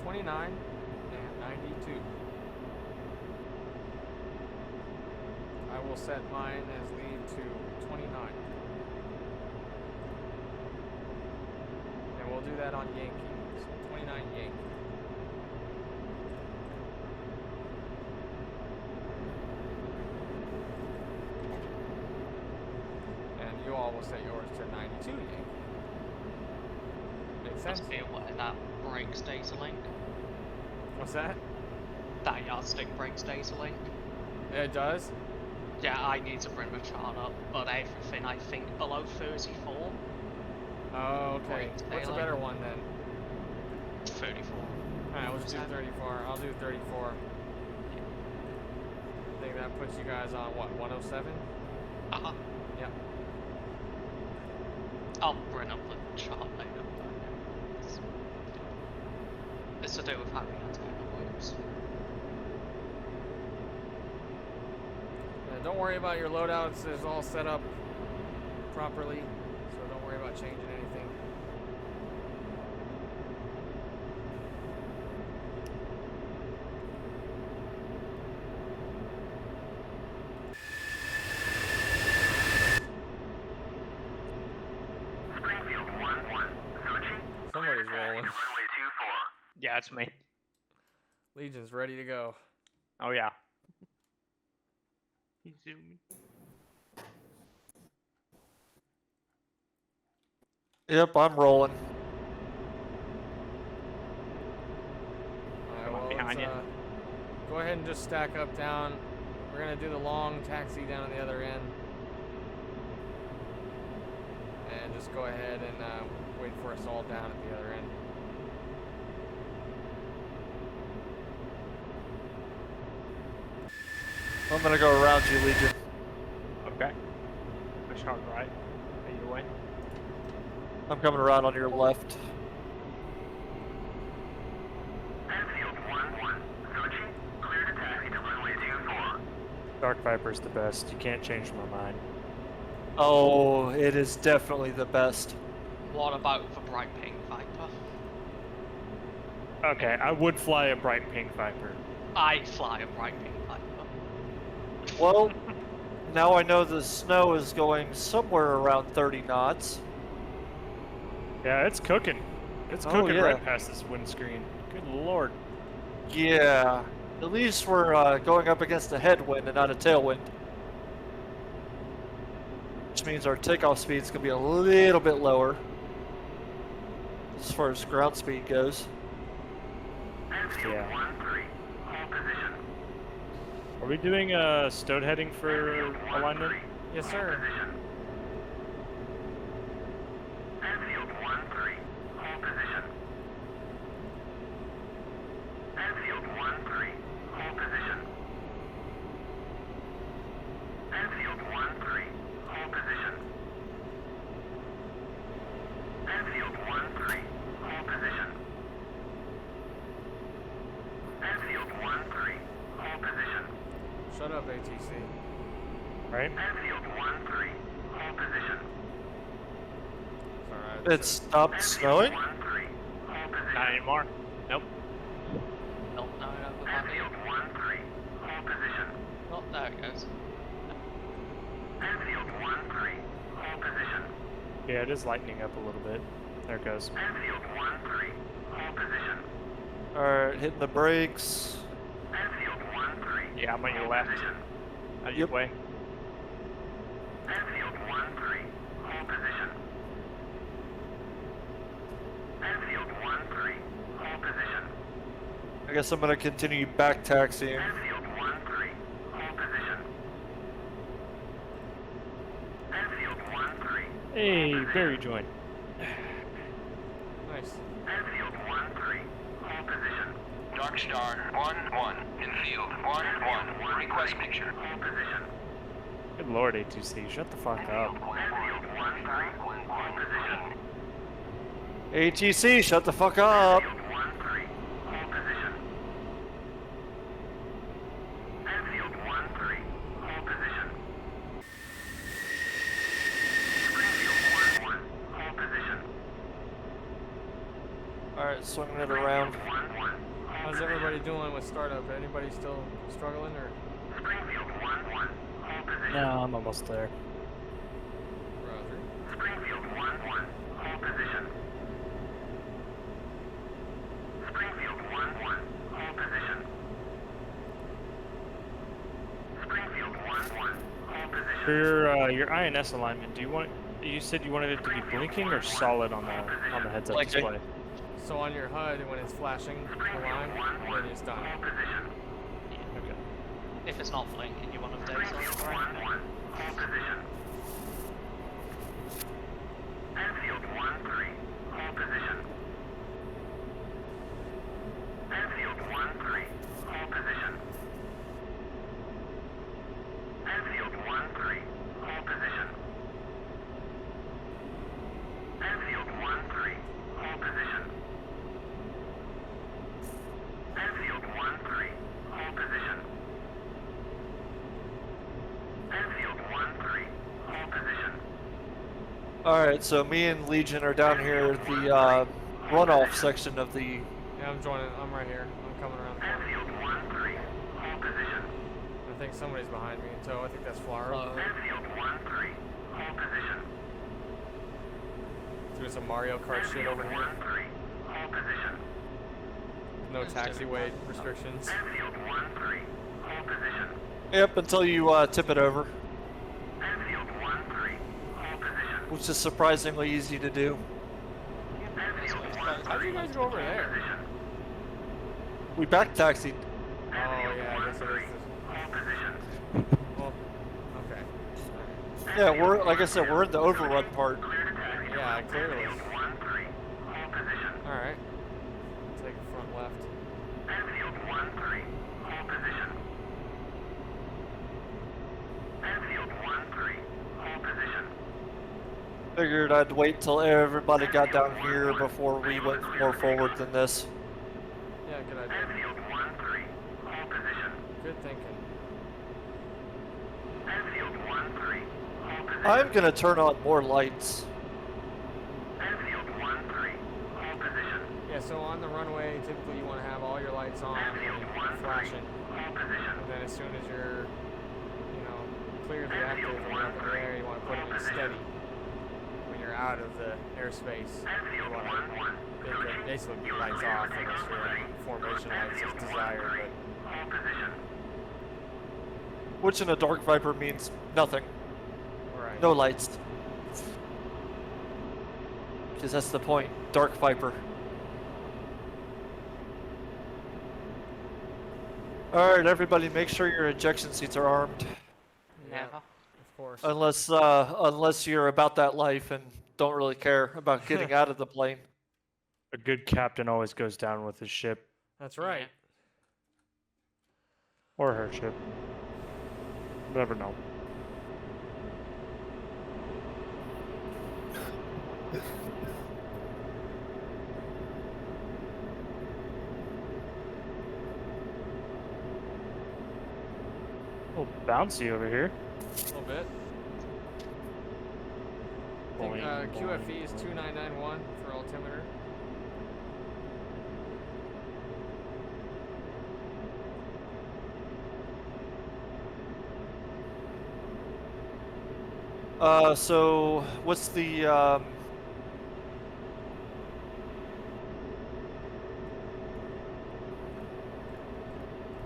29 and 92. I will set mine as lead to 29. And we'll do that on Yankee. So 29 Yankee. And you all will set yours to 92 Yankee. Makes sense? Must be aware that breaks data link. What's that? That yardstick breaks data link. It does? Yeah, I need to bring the chart up, but everything I think below 34, Oh, okay. Breaks What's a daylight. better one then? 34. Alright, we'll just do 37. 34. I'll do 34. I think that puts you guys on what, 107? Uh-huh. Yep. I'll bring up the chart later. It's to do with how the antenna works. Don't worry about your loadouts. It's all set up properly, so don't worry about changing anything. Somebody's rolling. Yeah, it's me. Legion's ready to go. Oh yeah. He's zooming. Yep, I'm rolling. Alright, Come on, well, behind let's, you. go ahead and just stack up down. We're gonna do the long taxi down at the other end. And just go ahead and wait for us all down at the other end. I'm gonna go around you, Legion. Okay. Push hard right. Either way. I'm coming around on your left. Dark Viper's the best. You can't change my mind. Oh, it is definitely the best. What about the bright pink Viper? Okay, I would fly a bright pink Viper. I'd fly a bright pink Viper. Well, now I know the snow is going somewhere around 30 knots. Yeah, it's cooking. It's Oh, cooking yeah. right past this windscreen. Good lord. Yeah, at least we're going up against a headwind and not a tailwind. Which means our takeoff speed's gonna be a little bit lower as far as ground speed goes. Yeah. Are we doing stowed heading for alignment? Yes, sir. Shut up, ATC. Right? It's alright. It stopped snowing? Not anymore. Nope. No, no, no, oh, there it goes. Yeah, it is lightening up a little bit. There it goes. Alright, hitting the brakes. Yeah, I'm on your left. Out of your way. I guess I'm gonna continue back taxiing. Hey, berry joint. Nice. Dark Star 1-1 in field 1-1. Request picture. Good lord, A2C, shut the fuck up. ATC, shut the fuck up. swinging it around. How's everybody doing with startup? Anybody still struggling or? Springfield 1-1. Hold position. No, I'm almost there. Roger. Springfield 1-1. Hold position. Springfield 1-1. Hold position. Springfield 1-1. Hold position. For your INS alignment, do you want? You said you wanted it to be blinking or solid on the heads-up Blinking. display. So on your HUD, when it's flashing a line, then it's done. Hold position. Okay. If it's not blinking, you want to update Springfield something, right? 1-1. Hold position. Enfield 1-3. Hold position. Enfield 1-3. Hold position. Enfield 1-3. Hold position. Enfield 1-3. Hold position. Enfield 1-3. Hold position. Enfield 1-3. Hold position. Alright, so me and Legion are down here at the runoff section of the... Yeah, I'm joining. I'm right here. I'm coming around the corner. Enfield 1-3. Hold position. I think somebody's behind me in tow. I think that's Flaro. Enfield 1-3. Hold position. Doing some Mario Kart shit over here. 1-3. Hold position. No taxiway restrictions. Enfield 1-3. Hold position. Yep, until you tip it over, Enfield 1-3. Hold position. which is surprisingly easy to do. Enfield 1-3. How'd you guys go over there? Position. We back taxied. Oh yeah, I guess it is. Hold position. Well, okay. Yeah, we're like I said, we're in the overrun part. Clear to taxi. Yeah, clearly. Enfield 1-3. Hold position. All right. Take front left. Enfield 1-3. Hold position. Enfield 1-3. Hold position. Figured I'd wait till everybody got down here before we went more forward than this. Yeah, good idea. Enfield 1-3. Hold position. Good thinking. Enfield 1-3. Hold position. I'm gonna turn on more lights. Enfield 1-3. Hold position. Yeah, so on the runway, typically you want to have all your lights on Enfield and 1-3. flashing. Hold position. And then as soon as you're, clear the active and you're up in the air, you want to put them in steady. When you're out of the airspace, you Enfield want to basically be lights off unless you're in formation lights as desired. Hold position. Which in a Dark Viper means nothing. But right. No lights. Because that's the point. Dark Viper. Alright, everybody, make sure your ejection seats are armed. Yeah, Never. of course. Unless you're about that life and don't really care about getting out of the plane. A good captain always goes down with his ship That's right. or her ship. Never know. A little bouncy over here. A little bit. I think Boing, QFE is 2991 for altimeter. So what's the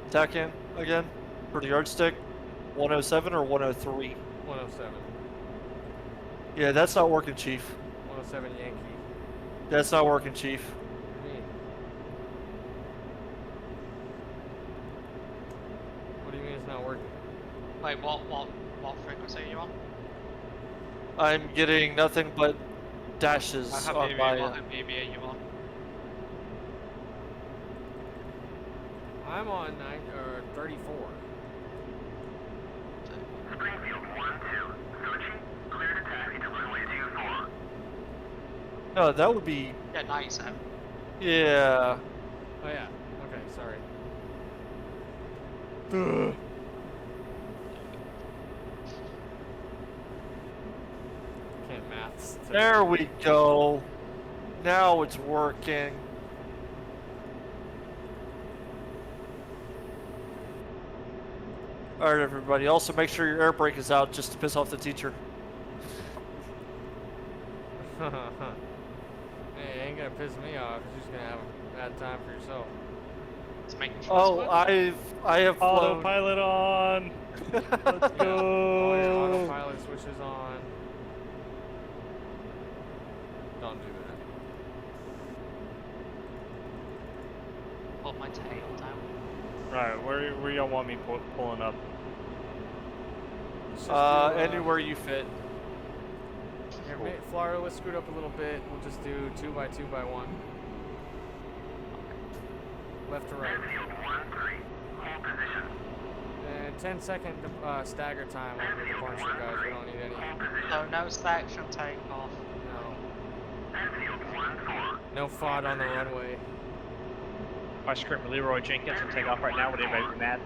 tack in again for the yardstick? 107 or 103? 107. Yeah, that's not working, Chief. 107 Yankee. That's not working, Chief. What do you mean? What do you mean it's not working? Wait, what frequency are you on? I'm getting nothing but dashes What on my. MPB are you on? I'm on 34. Springfield 1-2. Switching. Clear to taxi to runway 24. No, that would be. Yeah, 97. Yeah. Oh yeah. Okay, sorry. Can't maths. today. There we go. Now it's working. All right, everybody. Also, make sure your air brake is out, just to piss off the teacher. Hey, it ain't gonna piss me off. You're just gonna have a bad time for yourself. Just making sure. Oh, it's I have flown. Autopilot on. Let's Oh, yeah, go. autopilot switches on. Don't do that. Put my tail down. Right, where y'all want me pulling up? Let's just do, Anywhere you fit. Here, Florida, let's scoot up a little bit. We'll just do 2 by 2 by 1. Left to right. And 10-second stagger time on the departure, guys. We don't need any. So no section takeoff. No FOD on the runway. If I script Leroy Jenkins and take off right now, would anybody be mad?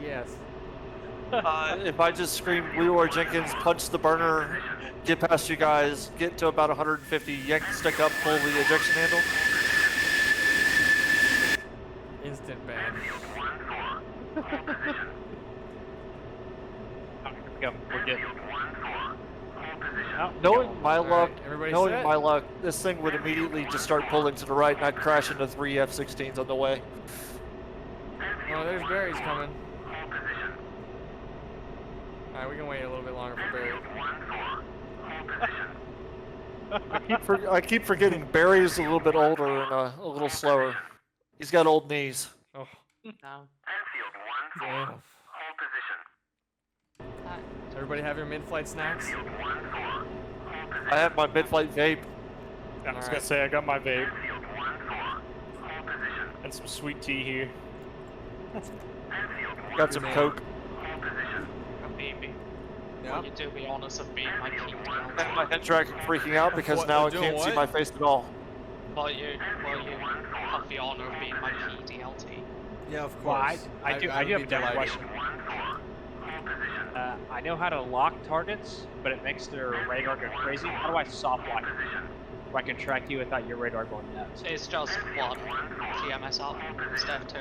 Yes. If I just scream Leroy Jenkins, punch the burner, get past you guys, get to about 150, yank the stick up, pull the ejection handle. Instant ban. Oh, here we go. We're good. Oh, Knowing my luck, everybody knowing set? my luck, this thing would immediately just start pulling to the right, and I'd crash into 3 F-16s on the way. Oh, there's Barry's coming. Alright, we can wait a little bit longer for Barry. I keep forgetting Barry's a little bit older and a little slower. He's got old knees. Oh, No. damn. Does everybody have your mid-flight snacks? I have my mid-flight vape. I was gonna say I got my vape and some sweet tea here. Got some Coke. Baby. Yeah. Will you do me honors of being my key And my head tracking freaking out because What, now I doing can't see what? my face at all. Will you have the honor of being my key DLT? Yeah, of Well, course. I do have a dumb question. I know how to lock targets, but it makes their radar go crazy. How do I soft lock it? So I can track you without your radar going nuts. It's just one TMS up instead of 2.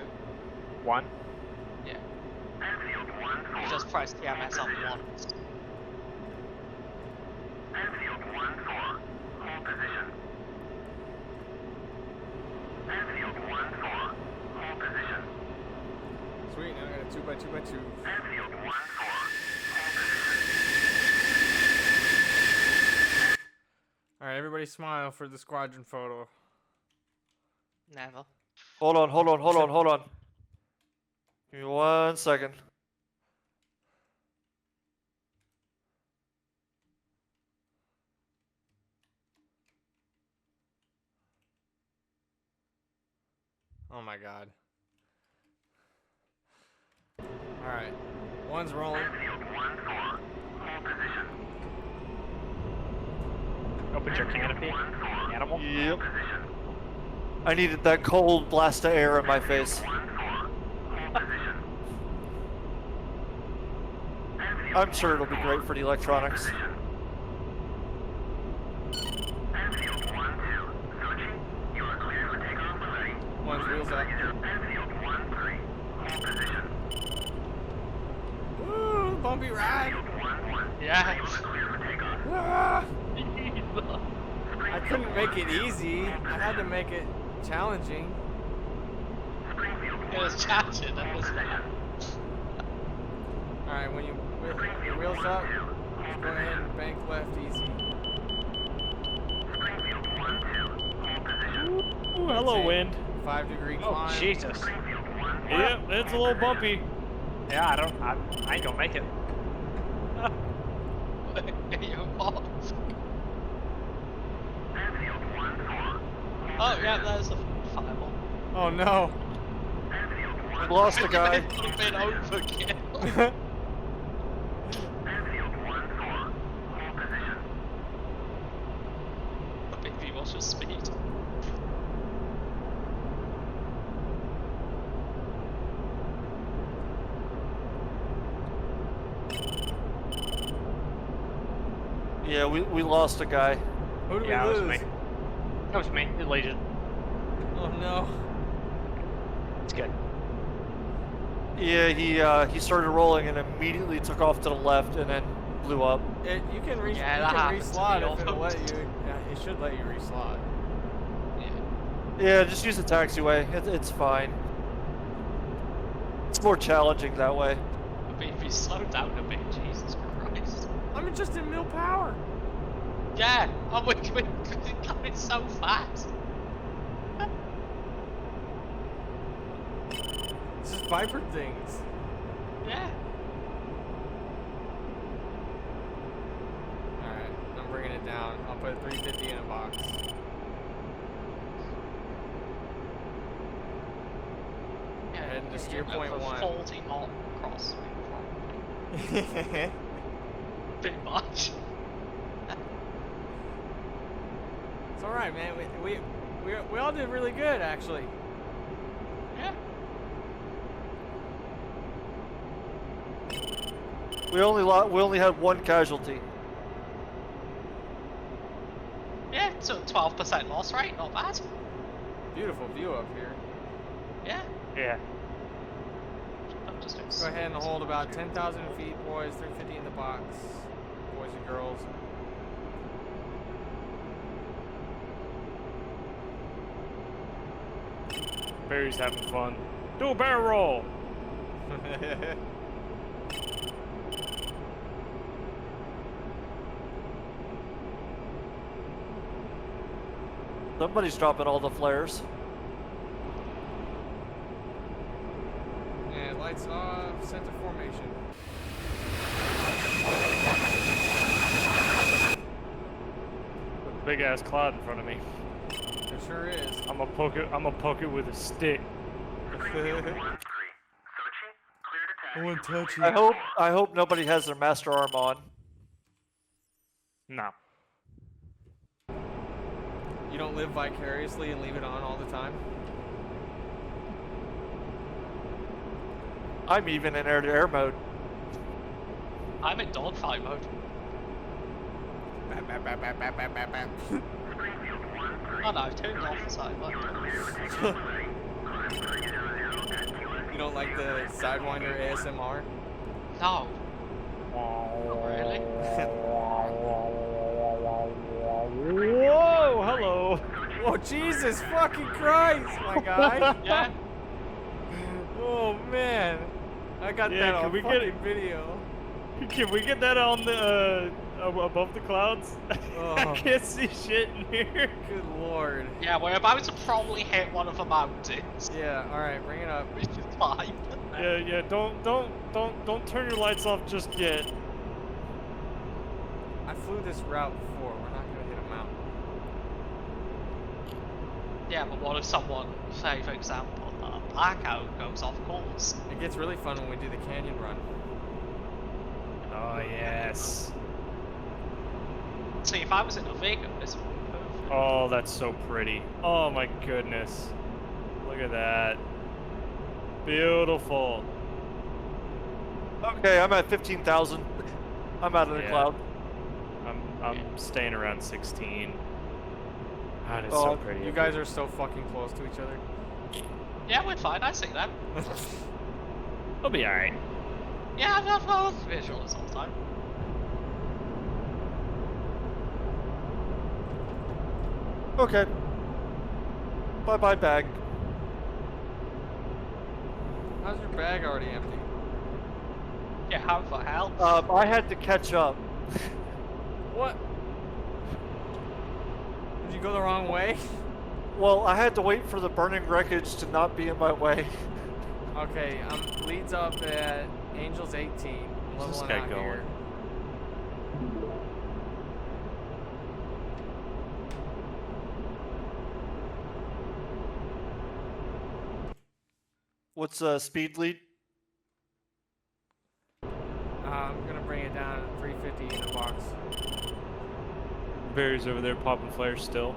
One. Yeah. You just press TMS up once. Sweet, now I got a 2 by 2 by 2. Alright, everybody smile for the squadron photo. Never. Hold on. Give me 1 second. Oh my god. Alright. One's rolling. Open your canopy. Animal. Yep. I needed that cold blast of air in my face. I'm sure it'll be great for the electronics. One's wheels up. Woo, bumpy ride. Yeah. Ah, I couldn't make it easy. I had to make it challenging. It was challenging, that was that. Alright, when your wheels up, just go ahead and bank left easy. Ooh, hello, wind. 5-degree Oh, climb. Jesus. Yep, it's a little bumpy. Yeah, I ain't gonna make it. You what? Oh yeah, there's a fireball. Oh no. We lost a guy. It could have been overkill. Baby, what's your speed? Yeah, we lost a guy. Who did Yeah, we that lose? was me. That was me, the Legion. Oh no. It's good. Yeah, he started rolling and immediately took off to the left and then blew up. You can Yeah, you that can happened to reslot me if it'll let almost. you. Yeah, it should let you reslot. Yeah. Yeah, just use the taxiway. It's fine. It's more challenging that way. I mean, if you slow down a bit, Jesus Christ. I'm just in mill power. Yeah, we're going so fast. It's just Viper things. Yeah. Alright, I'm bringing it down. I'll put 350 in a box. Yeah, Heading to steer over point 1. 40 knot cross. Pretty much. It's alright, man. We all did really good, actually. Yeah. We only had one casualty. Yeah, so 12% loss rate, not bad. Beautiful view up here. Yeah. Yeah. I'm just doing Go ahead and hold about 10,000 feet, boys. 350 in the box. Boys and girls. Barry's having fun. Do a barrel roll. Somebody's dropping all the flares. And lights off. Center formation. Big ass cloud in front of me. It sure is. I'm gonna poke it with a stick. I want to touch I hope nobody has their master arm on. No. You don't live vicariously and leave it on all the time? I'm even in air-to-air mode. I'm in dogfight mode. Bap, bap, bap, bap, bap, bap, bap, bap. Oh no, I've turned off the side mode. You don't like the Sidewinder ASMR? No. Really? Whoa! Hello. Oh, Jesus fucking Christ, my guy. Yeah. Oh, man. I got Yeah, that can on we get fucking it? video. Can we get that on the above the clouds? Oh. I can't see shit in here. Good lord. Yeah, we're about to probably hit one of the mountains, Yeah, alright, bring it up. which is fine. Yeah. Don't turn your lights off just yet. I flew this route before. We're not going to hit a mountain. Yeah, but what if someone, say for example, blackout goes off course? It gets really fun when we do the canyon run. Oh yes. See, if I was in a Vega, this would be perfect. Oh, that's so pretty. Oh my goodness. Look at that. Beautiful. Okay, I'm at 15,000. I'm out of the Yeah. cloud. I'm staying around 16. God, it's Oh, so pretty. You up guys here. are so fucking close to each other. Yeah, we're fine, I see that. It'll be alright. Yeah, I've got both visuals all the time. Okay. Bye-bye bag. How's your bag already empty? Yeah, how the hell? I had to catch up. What? Did you go the wrong way? Well, I had to wait for the burning wreckage to not be in my way. Okay, leads up at Angels 18. Where's this Leveling guy out going? here. What's speed lead? I'm gonna bring it down at 350 in a box. Barry's over there popping flares still.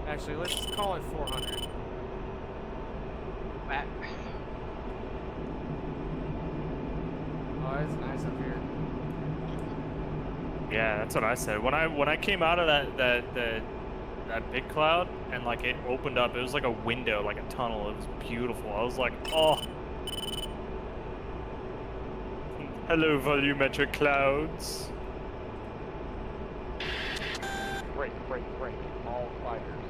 Actually, let's call it 400. Back. Oh, it's nice up here. Yeah, that's what I said. When I came out of that big cloud and like it opened up, it was like a window, like a tunnel. It was beautiful. I was like, oh. Hello, volumetric clouds. Break. All fighters.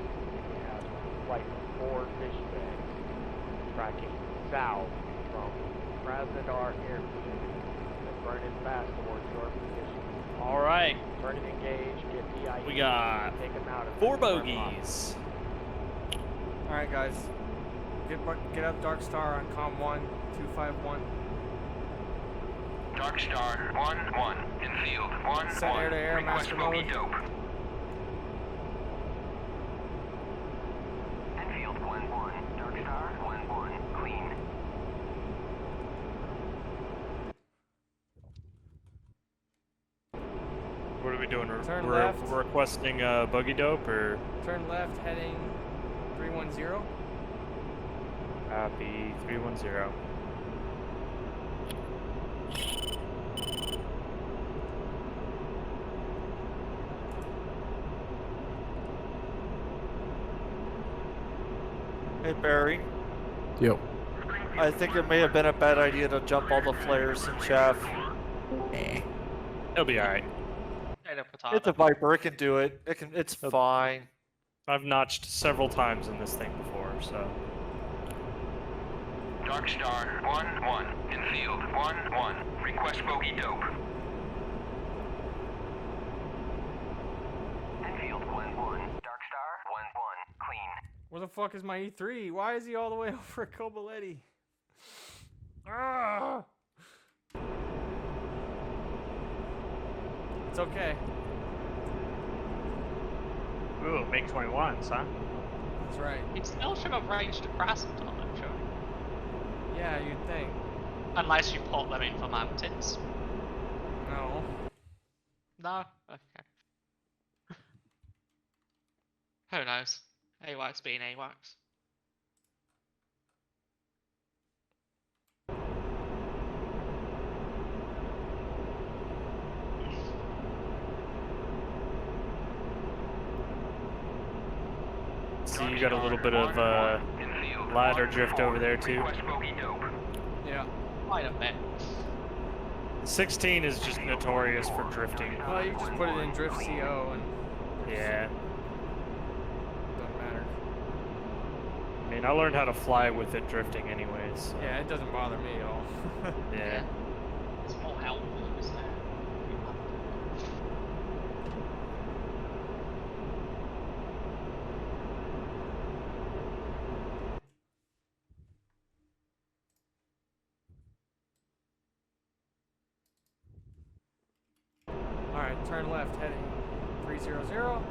We have flight 4 fish bags tracking south from Krasnodar airfield and burning fast towards your position. All right. Turn and engage, get PIE. We got take them out of 4 the bogeys. All right, guys. Get up, Dark Star on comm 1 251. Dark Star 1-1 in field. 1-1. Set air to air, Request master bogey mode. dope. Enfield 1-1. Dark Star 1-1. Clean. What are we doing? Turn we're left. requesting buggy dope or Turn left, heading 310. copy 310. Hey Barry, Yep. I think it may have been a bad idea to jump all the flares and chaff. It'll be all right. Potato, potato. It's a Viper, it can do it. It's fine. I've notched several times in this thing before, so. Dark Star 1-1 in field. 1-1. Request bogey dope. Enfield 1-1. Dark Star 1-1. Clean. Where the fuck is my E3? Why is he all the way over at Kobaletti? Ah! It's okay. Ooh, MiG 21s, huh? That's right. It still should have ranged across them, I'm sure. Yeah, you'd think. Unless you put them in for mountains. No. No? Okay. Who knows? AWACS being AWACS. See, you got a little bit of ladder drift over there too. Request bogey dope. Yeah. Quite a bit. 16 is just notorious for drifting. Well, you can just put it in Drift CO and Yeah. doesn't matter. I mean, I learned how to fly with it drifting anyways. So. Yeah, it doesn't bother me at all. Yeah. It's more helpful, isn't it? Alright, turn left, heading 300.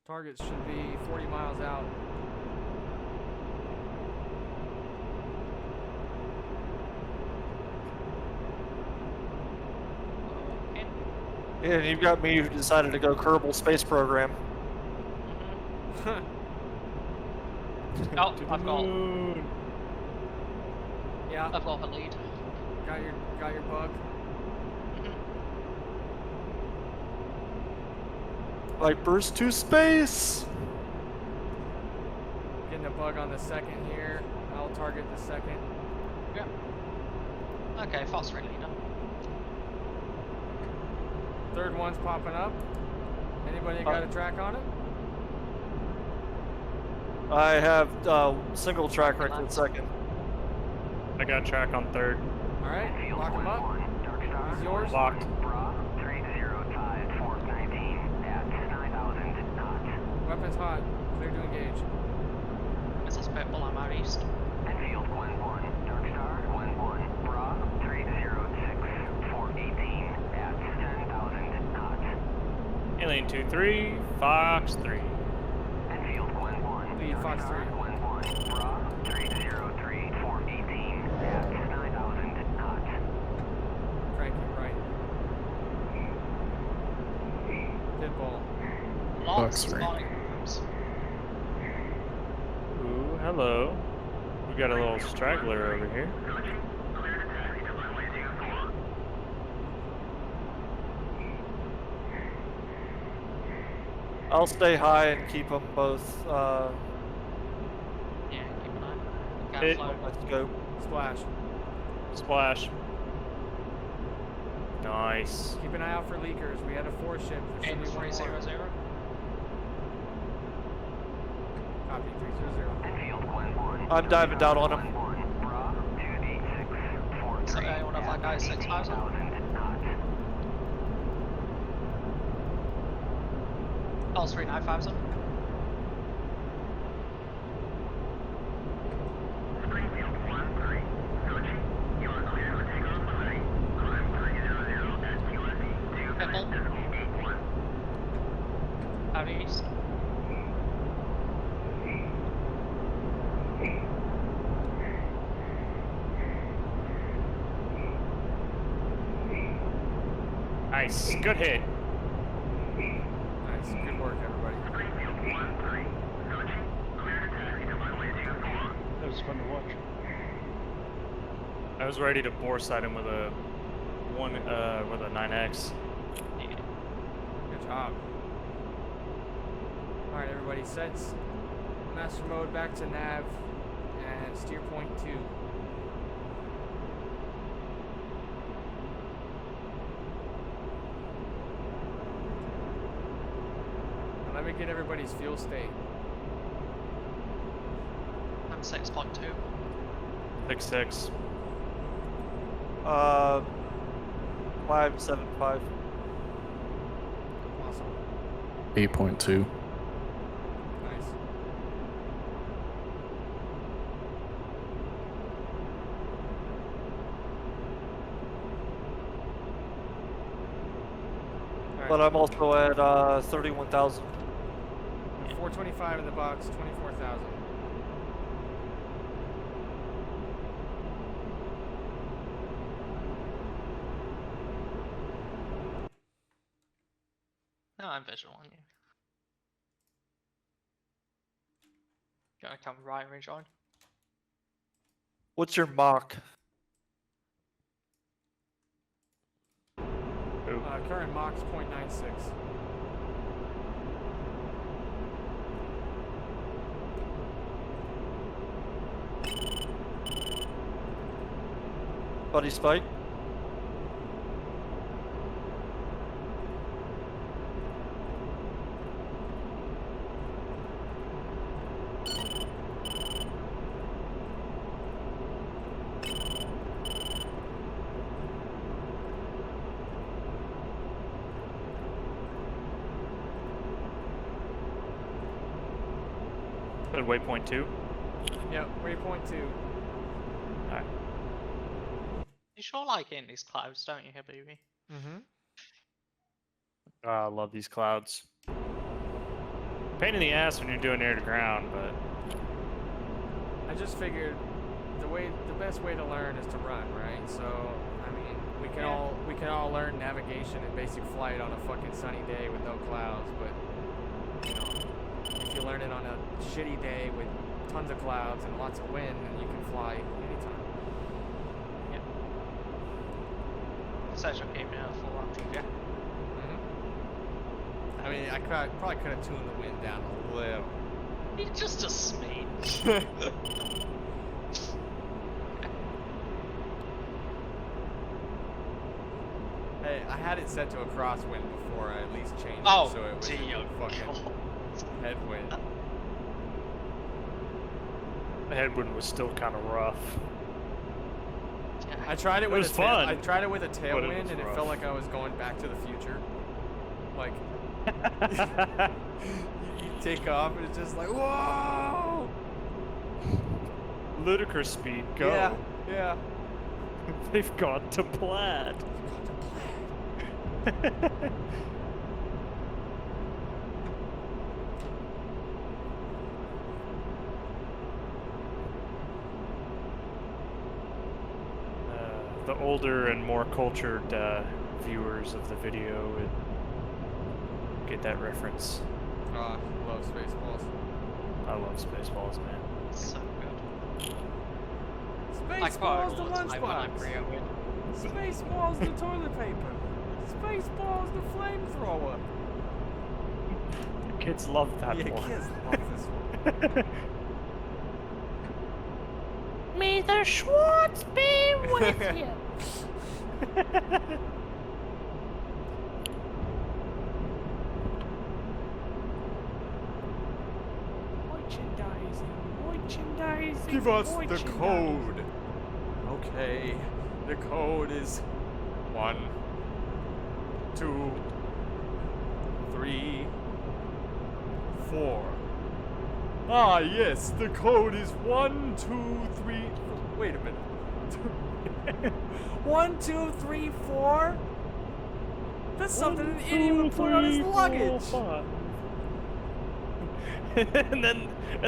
Targets should be 40 miles out. And you've got me who decided to go Kerbal Space Program. Oh, To the I've got moon. Yeah, a lead. got your bug. Vipers to space! Getting a bug on the second here. I'll target the second. Yeah. Okay, fast ring leader. Third one's popping up. Anybody got a track on it? I have single track right to the second. I got track on third. Alright, lock him up. He's yours. Locked. Bra 305 Fort 19 at 9,000 knots. Weapons hot. Clear to engage. Is this Pitbull? I'm out east. Enfield 1-1. Dark Star 1-1. Bra 306 Fort 18 at 10,000 knots. Alien 2-3, Fox 3. Enfield 1-1. Lead Fox 3. 1-1. Bra 303 Fort 18 at 9,000 knots. Crank it right. Pitbull. Lots Fox of three. spawning rooms. Ooh, hello. We got a little straggler over here. I'll stay high and keep them both. Yeah, keep an eye. Can't Hit. float. Let's go. Splash. Splash. Nice. Keep an eye out for leakers. We had a 4 ship. There should In be one more. 300. Copy 300. Infield Glen 1. I'm diving down on him. Glen 1. Rob 28643. So anyone have that guy at 6,000? knots. Oh, 3,900. Springfield 1-3. Sochi, you are clear for takeoff already. Climb 300 at QSE Pitbull. 2781. Out east. Nice. Good hit. Nice. Good work, everybody. Springfield 1-3. Sochi, clear to taxi to runway 24. That was fun to watch. I was ready to bore side him with a 9X. Good job. Alright, everybody, sets master mode back to nav and steer point 2. And let me get everybody's fuel state. I'm 6.2. 6-6. 575. Awesome. 8.2. Nice. But I'm also at 31,000. 425 in the box, 24,000. No, I'm visual on you. Do you want to come right and rejoin? What's your mock? Current Mach 0.96. Buddy Spike? At waypoint 2. Yep, waypoint 2. Alright. You sure like in these clouds, don't you, Habibi? Mm-hmm. I love these clouds. Pain in the ass when you're doing air to ground, but I just figured the best way to learn is to run, right? So I mean, we can all learn navigation and basic flight on a fucking sunny day with no clouds, but you know, if you learn it on a shitty day with tons of clouds and lots of wind, then you can fly anytime. Yep. Says you're keeping it at full option, yeah. I mean, I probably could have tuned the wind down a little. Just a smidge. Hey, I had it set to a crosswind before I at least changed Oh, it so it was dear fucking God. headwind. the headwind was still kind of rough. I tried it It with was a fun, I tried it with a but it tailwind, was and it rough. felt like I was going back to the future. Like you take off, and it's just like whoa. Ludicrous speed, go. Yeah, yeah. They've gone to plaid. The older and more cultured viewers of the video would get that reference. Love Spaceballs. I love Spaceballs, man. So good. Spaceballs the all the time when I'm lunchbox. pre-owned. Spaceballs the toilet paper. Spaceballs the flamethrower. Kids love that Yeah, one. kids love this one. May the Schwartz be with you. Merchandising. Give us the code. Okay, the code is 1, 2, 3, 4. Ah, yes, the code is 1, 2, 3. Wait a minute. 1, 2, 3, 4. That's something an idiot would put on his luggage. and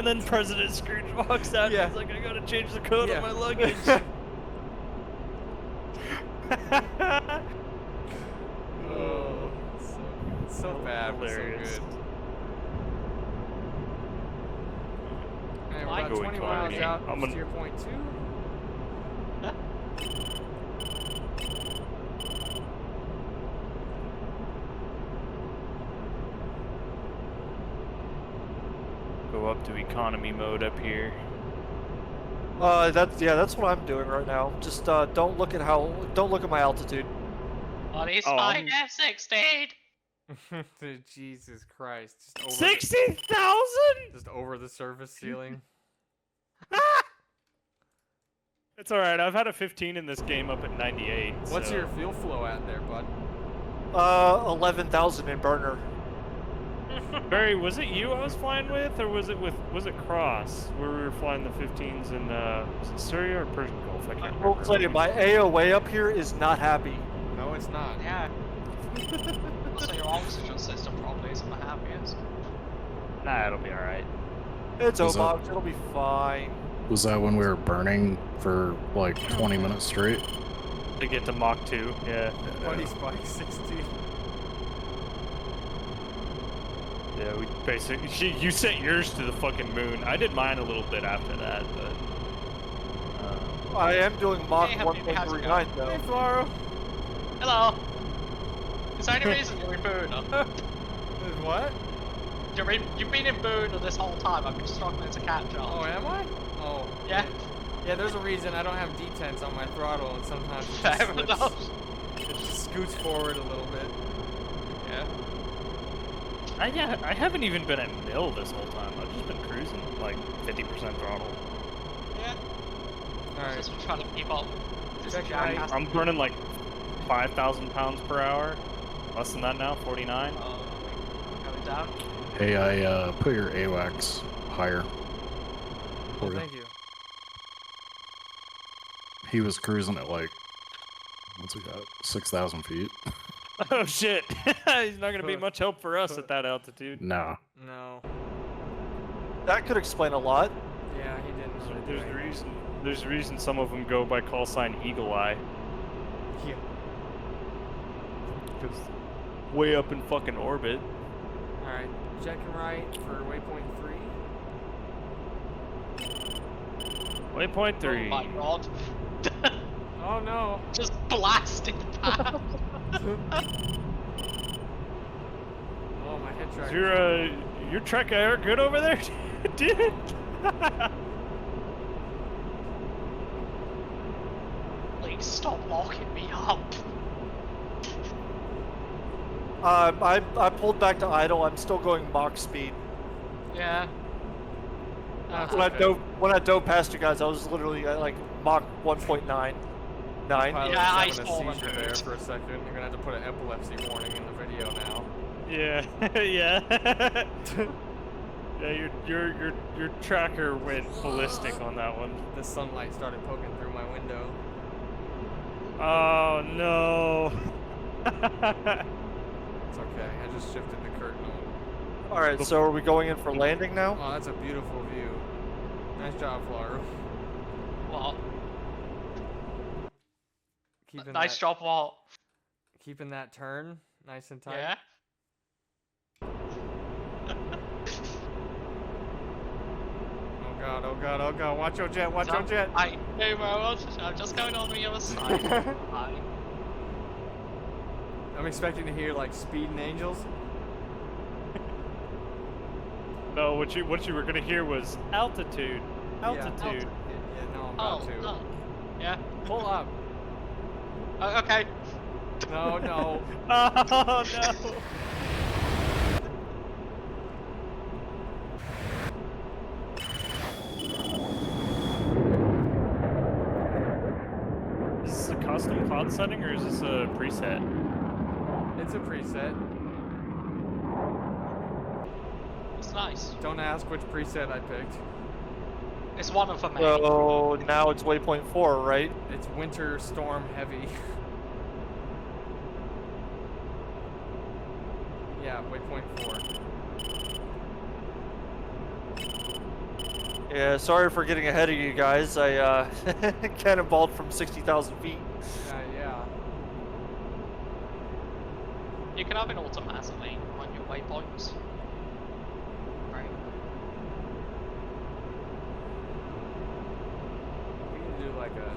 then President Scrooge walks out Yeah. and he's like, I gotta change the code Yeah. on my luggage. Oh, so bad, but so Hilarious. good. Alright, we're Why about go 20 economy? miles out I'm to gonna- your point 2. Go up to economy mode up here. That's what I'm doing right now. Just don't look at my altitude. What is Oh, my I'm- F-16? Jesus Christ. Just over 60,000? just over the surface ceiling. It's alright, I've had a 15 in this game up at 98. What's so- your fuel flow at there, bud? 11,000 in burner. Barry, was it you I was flying with, or was it Cross, where we were flying the 15s in, was it Syria or Persian Gulf? I can't I'll remember. tell you, my AOA up here is not happy. No, it's not. Yeah. So your oxygen system probably isn't the happiest. Nah, it'll be alright. It's Was Obox, it'll be fine. Was that when we were burning for like 20 minutes straight? To get to Mach 2, yeah. Buddy Spike 16. Yeah, we basically, you sent yours to the fucking moon. I did mine a little bit after that, but... I am doing Mach Hey, how's it 1.39 though. Hey, Floro. Hello. Is there any reason you're in Boona? What? You've been in Boona this whole time. I've been struggling to catch up. Oh, am I? Oh. Yeah. Yeah, there's a reason I don't have detents on my throttle, and sometimes it just Fair slips. enough. It just scoots forward a little bit. Yeah. I haven't even been at mill this whole time. I've just been cruising, like, 50% throttle. Yeah. Alright. Just been trying to keep up. Just Check jam right. past- I'm burning like 5,000 pounds per hour. Less than that now, 49. Going down. Hey, I put your AWACS higher. Oh, For you. thank you. He was cruising at like, what's he got? 6,000 feet? Oh shit! He's not gonna be much help for us at that altitude. No. No. That could explain a lot. Yeah, he didn't really do There's a anything. reason. There's a reason some of them go by call sign Eagle Eye. Yeah. Cause way up in fucking orbit. Alright, checking right for waypoint 3. Waypoint 3. Oh my god. Oh no. Just blasted past. Oh, my head track. Is your Trek air good over there, dude? Please stop locking me up. I pulled back to idle. I'm still going Mach speed. Yeah. That's When okay. I dove past you guys, I was literally at like Mach 1.9. Pilot's Yeah, I having saw a that. seizure there for a second. You're gonna have to put an epilepsy warning in the video now. Yeah, yeah. Yeah, your tracker went ballistic on that one. The sunlight started poking through my window. Oh no. It's okay. I just shifted the curtain on. All right, so are we going in for landing now? Oh, that's a beautiful view. Nice job, Flaru. What? Keeping Nice that, job, what? Keeping that turn nice and tight. Yeah? Oh god, oh god, oh god. Watch your jet, watch your jet. I know, bro. I'm just going on the other side. Hi. I'm expecting to hear like speeding angels. No, what you were gonna hear was altitude. Altitude. Yeah, no, I'm Oh, about to. oh. Yeah. Pull up. Okay. No, no. Oh no. Is this a custom cloud setting or is this a preset? It's a preset. It's nice. Don't ask which preset I picked. It's one of them, mate. So now it's waypoint 4, right? It's winter storm heavy. Yeah, waypoint 4. Yeah, sorry for getting ahead of you guys. I cannonballed from 60,000 feet. Yeah. You can have it automatically on your waypoints. Right. We can do like a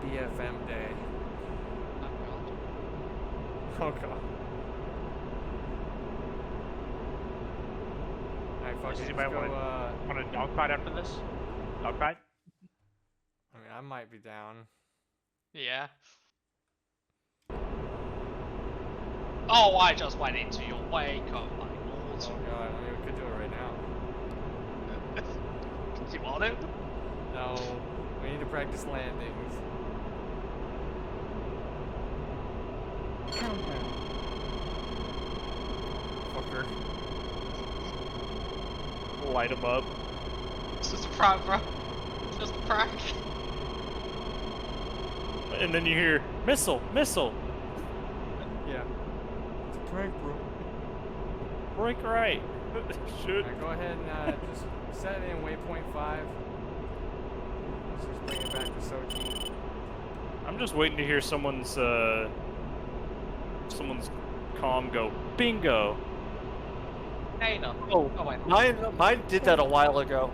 BFM day. Oh god. Oh god. Alright, fuck Does it. anybody Let's go, want a dogfight after this? Dogfight? I mean, I might be down. Yeah. Oh, I just went into your wake. Oh my lord. Oh god, I mean, we could do it right now. Do you want it? No, we need to practice landings. Fucker. Light them up. It's just a prank, bro. It's just a prank. And then you hear missile, missile. Yeah. It's a prank, bro. Break right. Should. Alright, go ahead and just set it in waypoint 5. Let's just bring it back to Sochi. I'm just waiting to hear someone's comm go bingo. Hey, no. Oh, Oh, wait. mine did that a while ago.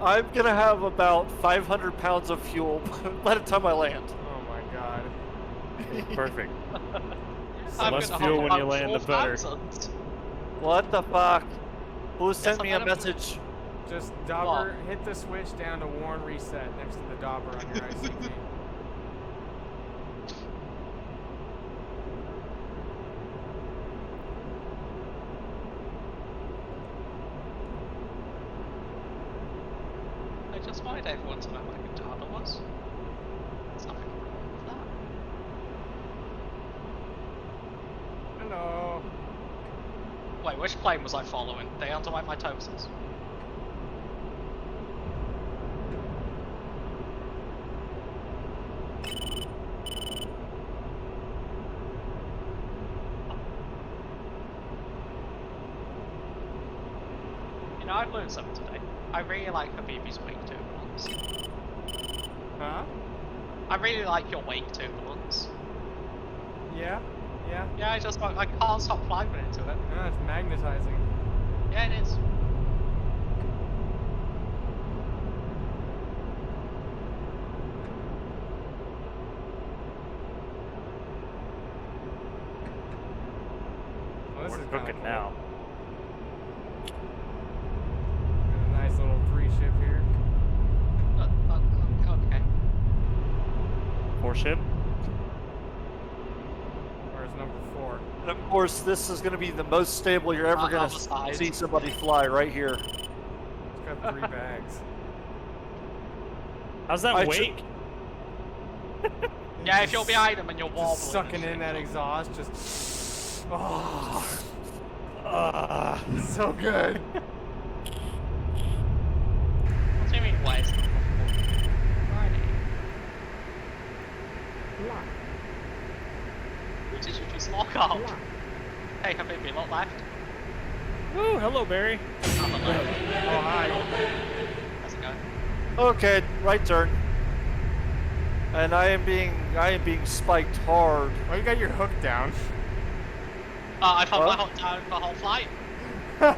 I'm gonna have about 500 pounds of fuel by the time I land. Oh my god. Perfect. The I'm less gonna fuel have when you about land, the better. 4,000. What the fuck? Who sent I'm me a gonna- message? Just Dauber, hit the switch down to Warn Reset next to the Dauber on your ICP. I just wanted everyone to know what a Katana was. There's nothing wrong with that. Hello. Wait, which plane was I following? They underwent mitosis. You know, I've learned something today. I really like Habibi's wake turbulence. Huh? I really like your wake turbulence. Yeah? Yeah? Yeah, I can't stop flying into it. No, it's magnetizing. Yeah, it is. Well, this We're is kinda cooking cool. now. Got a nice little 3-ship here. Okay. 4-ship. Where's number 4? And of course, this is gonna be the most stable you're ever gonna Other side. see somebody fly right here. It's got 3 bags. How's that I wake? Yeah, if you're behind them and you're wobbling. Just sucking in that exhaust, just. Oh, so good. What do you mean, why is it Friday? Who did you just lock up? Hey, Habibi, look left. Woo, hello, Barry. On the left. Oh, hi. How's it going? Okay, right turn. And I am being spiked hard. Why you got your hook down? I've had my What? hook down the whole flight. Did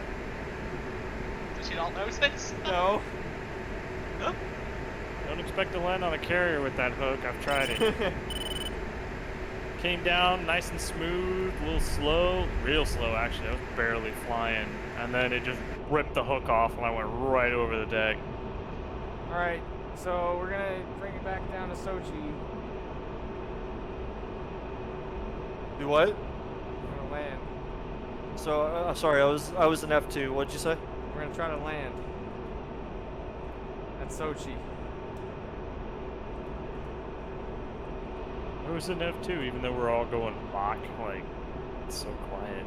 you not notice? No. Don't expect to land on a carrier with that hook. I've tried it. came down nice and smooth, a little slow, real slow actually. I was barely flying, and then it just ripped the hook off, and I went right over the deck. All right, so we're gonna bring it back down to Sochi. Do what? We're gonna land. So sorry, I was in F2. What'd you say? We're gonna try to land at Sochi. It was an F2, even though we're all going Mach, like, it's so quiet.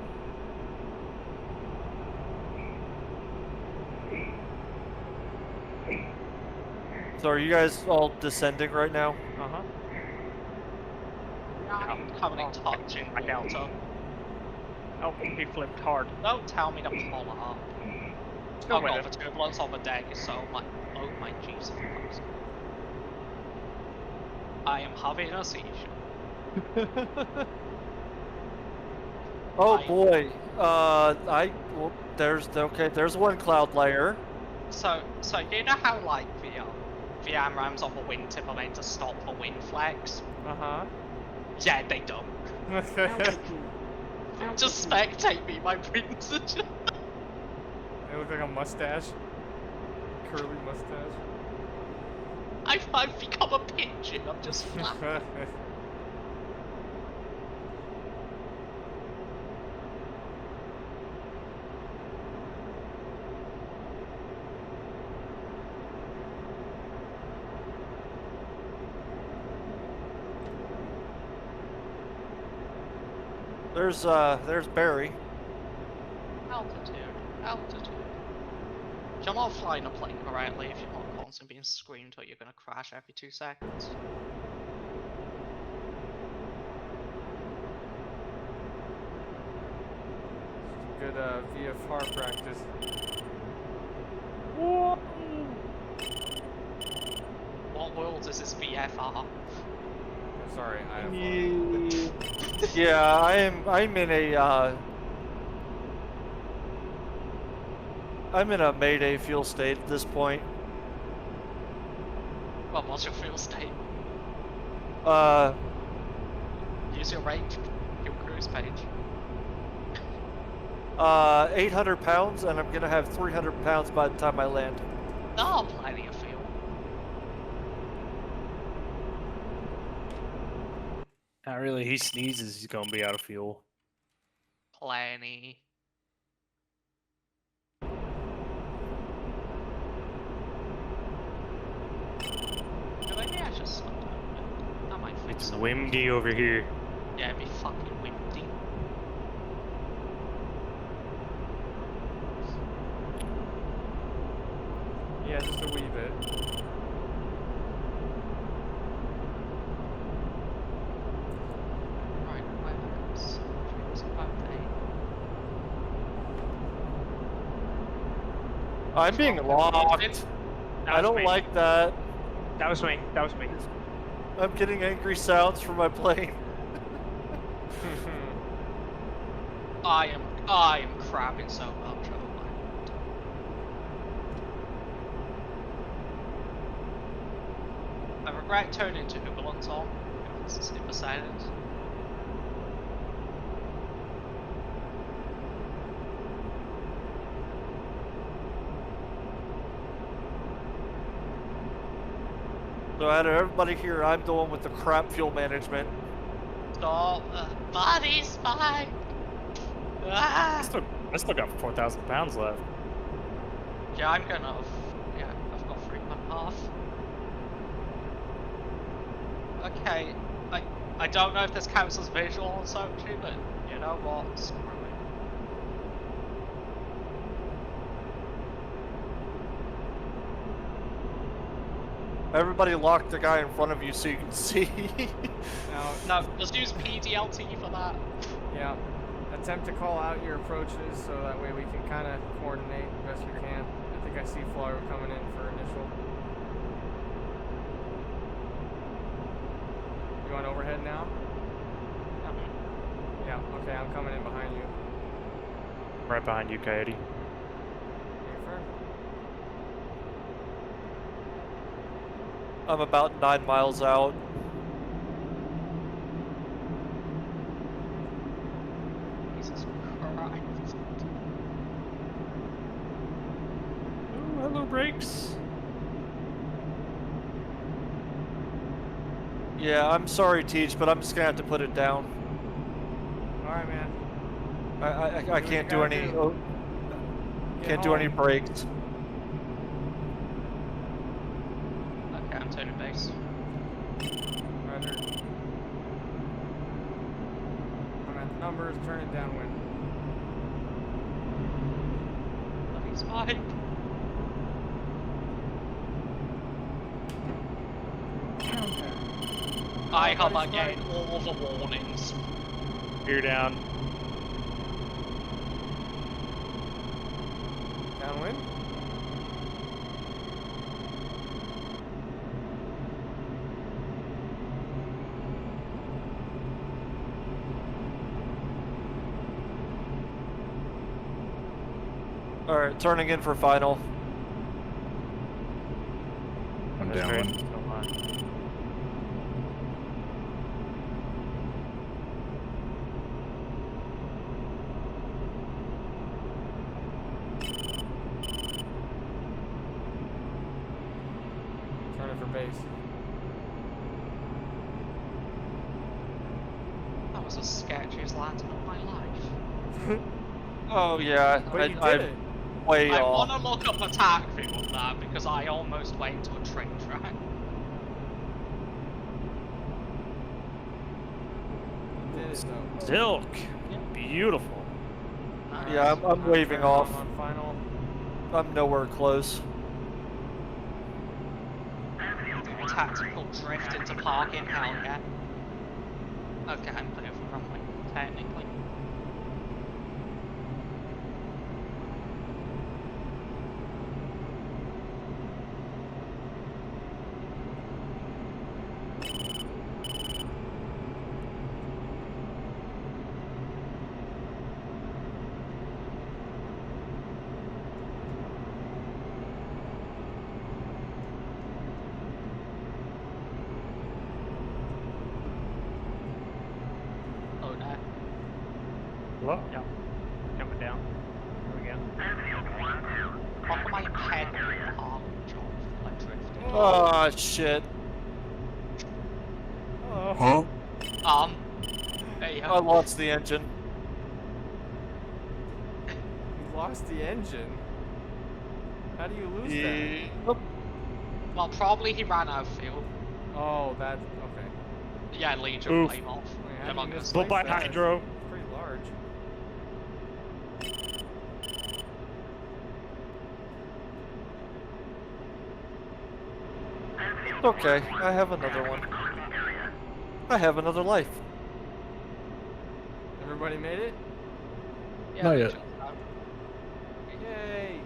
So are you guys all descending right now? Uh-huh. I'm currently touching the Delta. Oh, he flipped hard. Don't tell me to pull up. Still Oh with god, him. the turbulence on the deck is so much. Oh my Jesus Christ. I am having a seizure. Oh I- boy. Well, there's one cloud layer. So you know how like the AMRAMs on the wingtip are meant to stop the wind flags? Uh-huh. Yeah, they don't. Just spectate me, my prince. It looks like a mustache. Curly mustache. I've become a pigeon. I'm just flat. There's Barry. Altitude. You're not flying a plane correctly if you're not constantly being screamed or you're gonna crash every 2 seconds. Good VFR practice. What world is this VFR? Sorry, IFR. Yeah, I'm in a Mayday fuel state at this point. Well, what's your fuel state? Use your range, your cruise page. 800 pounds, and I'm gonna have 300 pounds by the time I land. Oh, plenty of fuel. Not really, he sneezes, he's gonna be out of fuel. Plenty. Maybe I should slow down a bit. That might fix It's some. windy over here. Yeah, it'd be fucking windy. Yeah, just a wee bit. Right, let's about I'm being locked. I don't like that. That was me. That was me. I'm getting angry sounds from my plane. I am crapping so much. Oh my god. I regret turning to turbulence on. It's in the silence. So out of everybody here, I'm the one with the crap fuel management. Stop. Body's fine. Ah. I still got 4,000 pounds left. Yeah, I'm gonna. Yeah, I've got 3.5. Okay, I don't know if this counts as visual on Sochi, but you know what? Screw it. Everybody lock the guy in front of you so you can see. No, just use PDLT for that. Yeah. Attempt to call out your approaches so that way we can kind of coordinate the best we can. I think I see Flyer coming in for initial. You want overhead now? Yeah, okay, I'm coming in behind you. Right behind you, Coyote. Affirm. I'm about 9 miles out. Yeah, I'm sorry, Teach, but I'm just gonna have to put it down. All right, man. I can't do any. Can't do any breaks. Okay, I'm turning base. Roger. I'm at the numbers. Turn it downwind. He's fine. I have again all the warnings. Gear down. Downwind. All right, turning in for final. I'm That's great. downwind. Don't mind. Turn it for base. That was the sketchiest landing of my life. Oh yeah, But you did I'm it. way I off. want to look up attack field there because I almost went to a train track. You did it though. Silk. Beautiful. Yeah, I'm waving off. On final. I'm nowhere close. Tactical drift into parking, hell yeah. Okay, I'm clear for runway, technically. Oh no. Hello? Yeah. Coming down. Here we go. How come I head on John like drifting? Oh shit. Hello. There you I go. lost the engine. You lost the engine. How do you lose Yep. Well, probably he ran out of fuel. that? Oh, that's okay. Yeah, Legion Oof. blame off. Wait, They're how not do you gonna misplace Bye-bye, that? Hydro. It's pretty large. It's okay. I have another one. I have another life. Everybody made it? Yeah, Not yet. Legion's down. Yay!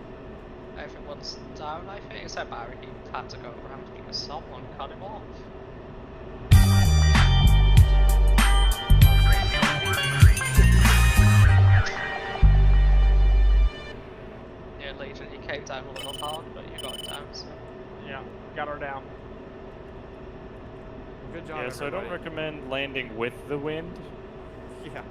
Everyone's down, I think, except Barry. He had to go around because someone cut him off. Yeah, Legion, you came down a little hard, but you got down, so. Yeah, got her down. Good job, Yeah, so I don't everybody. recommend landing with the wind. Yeah.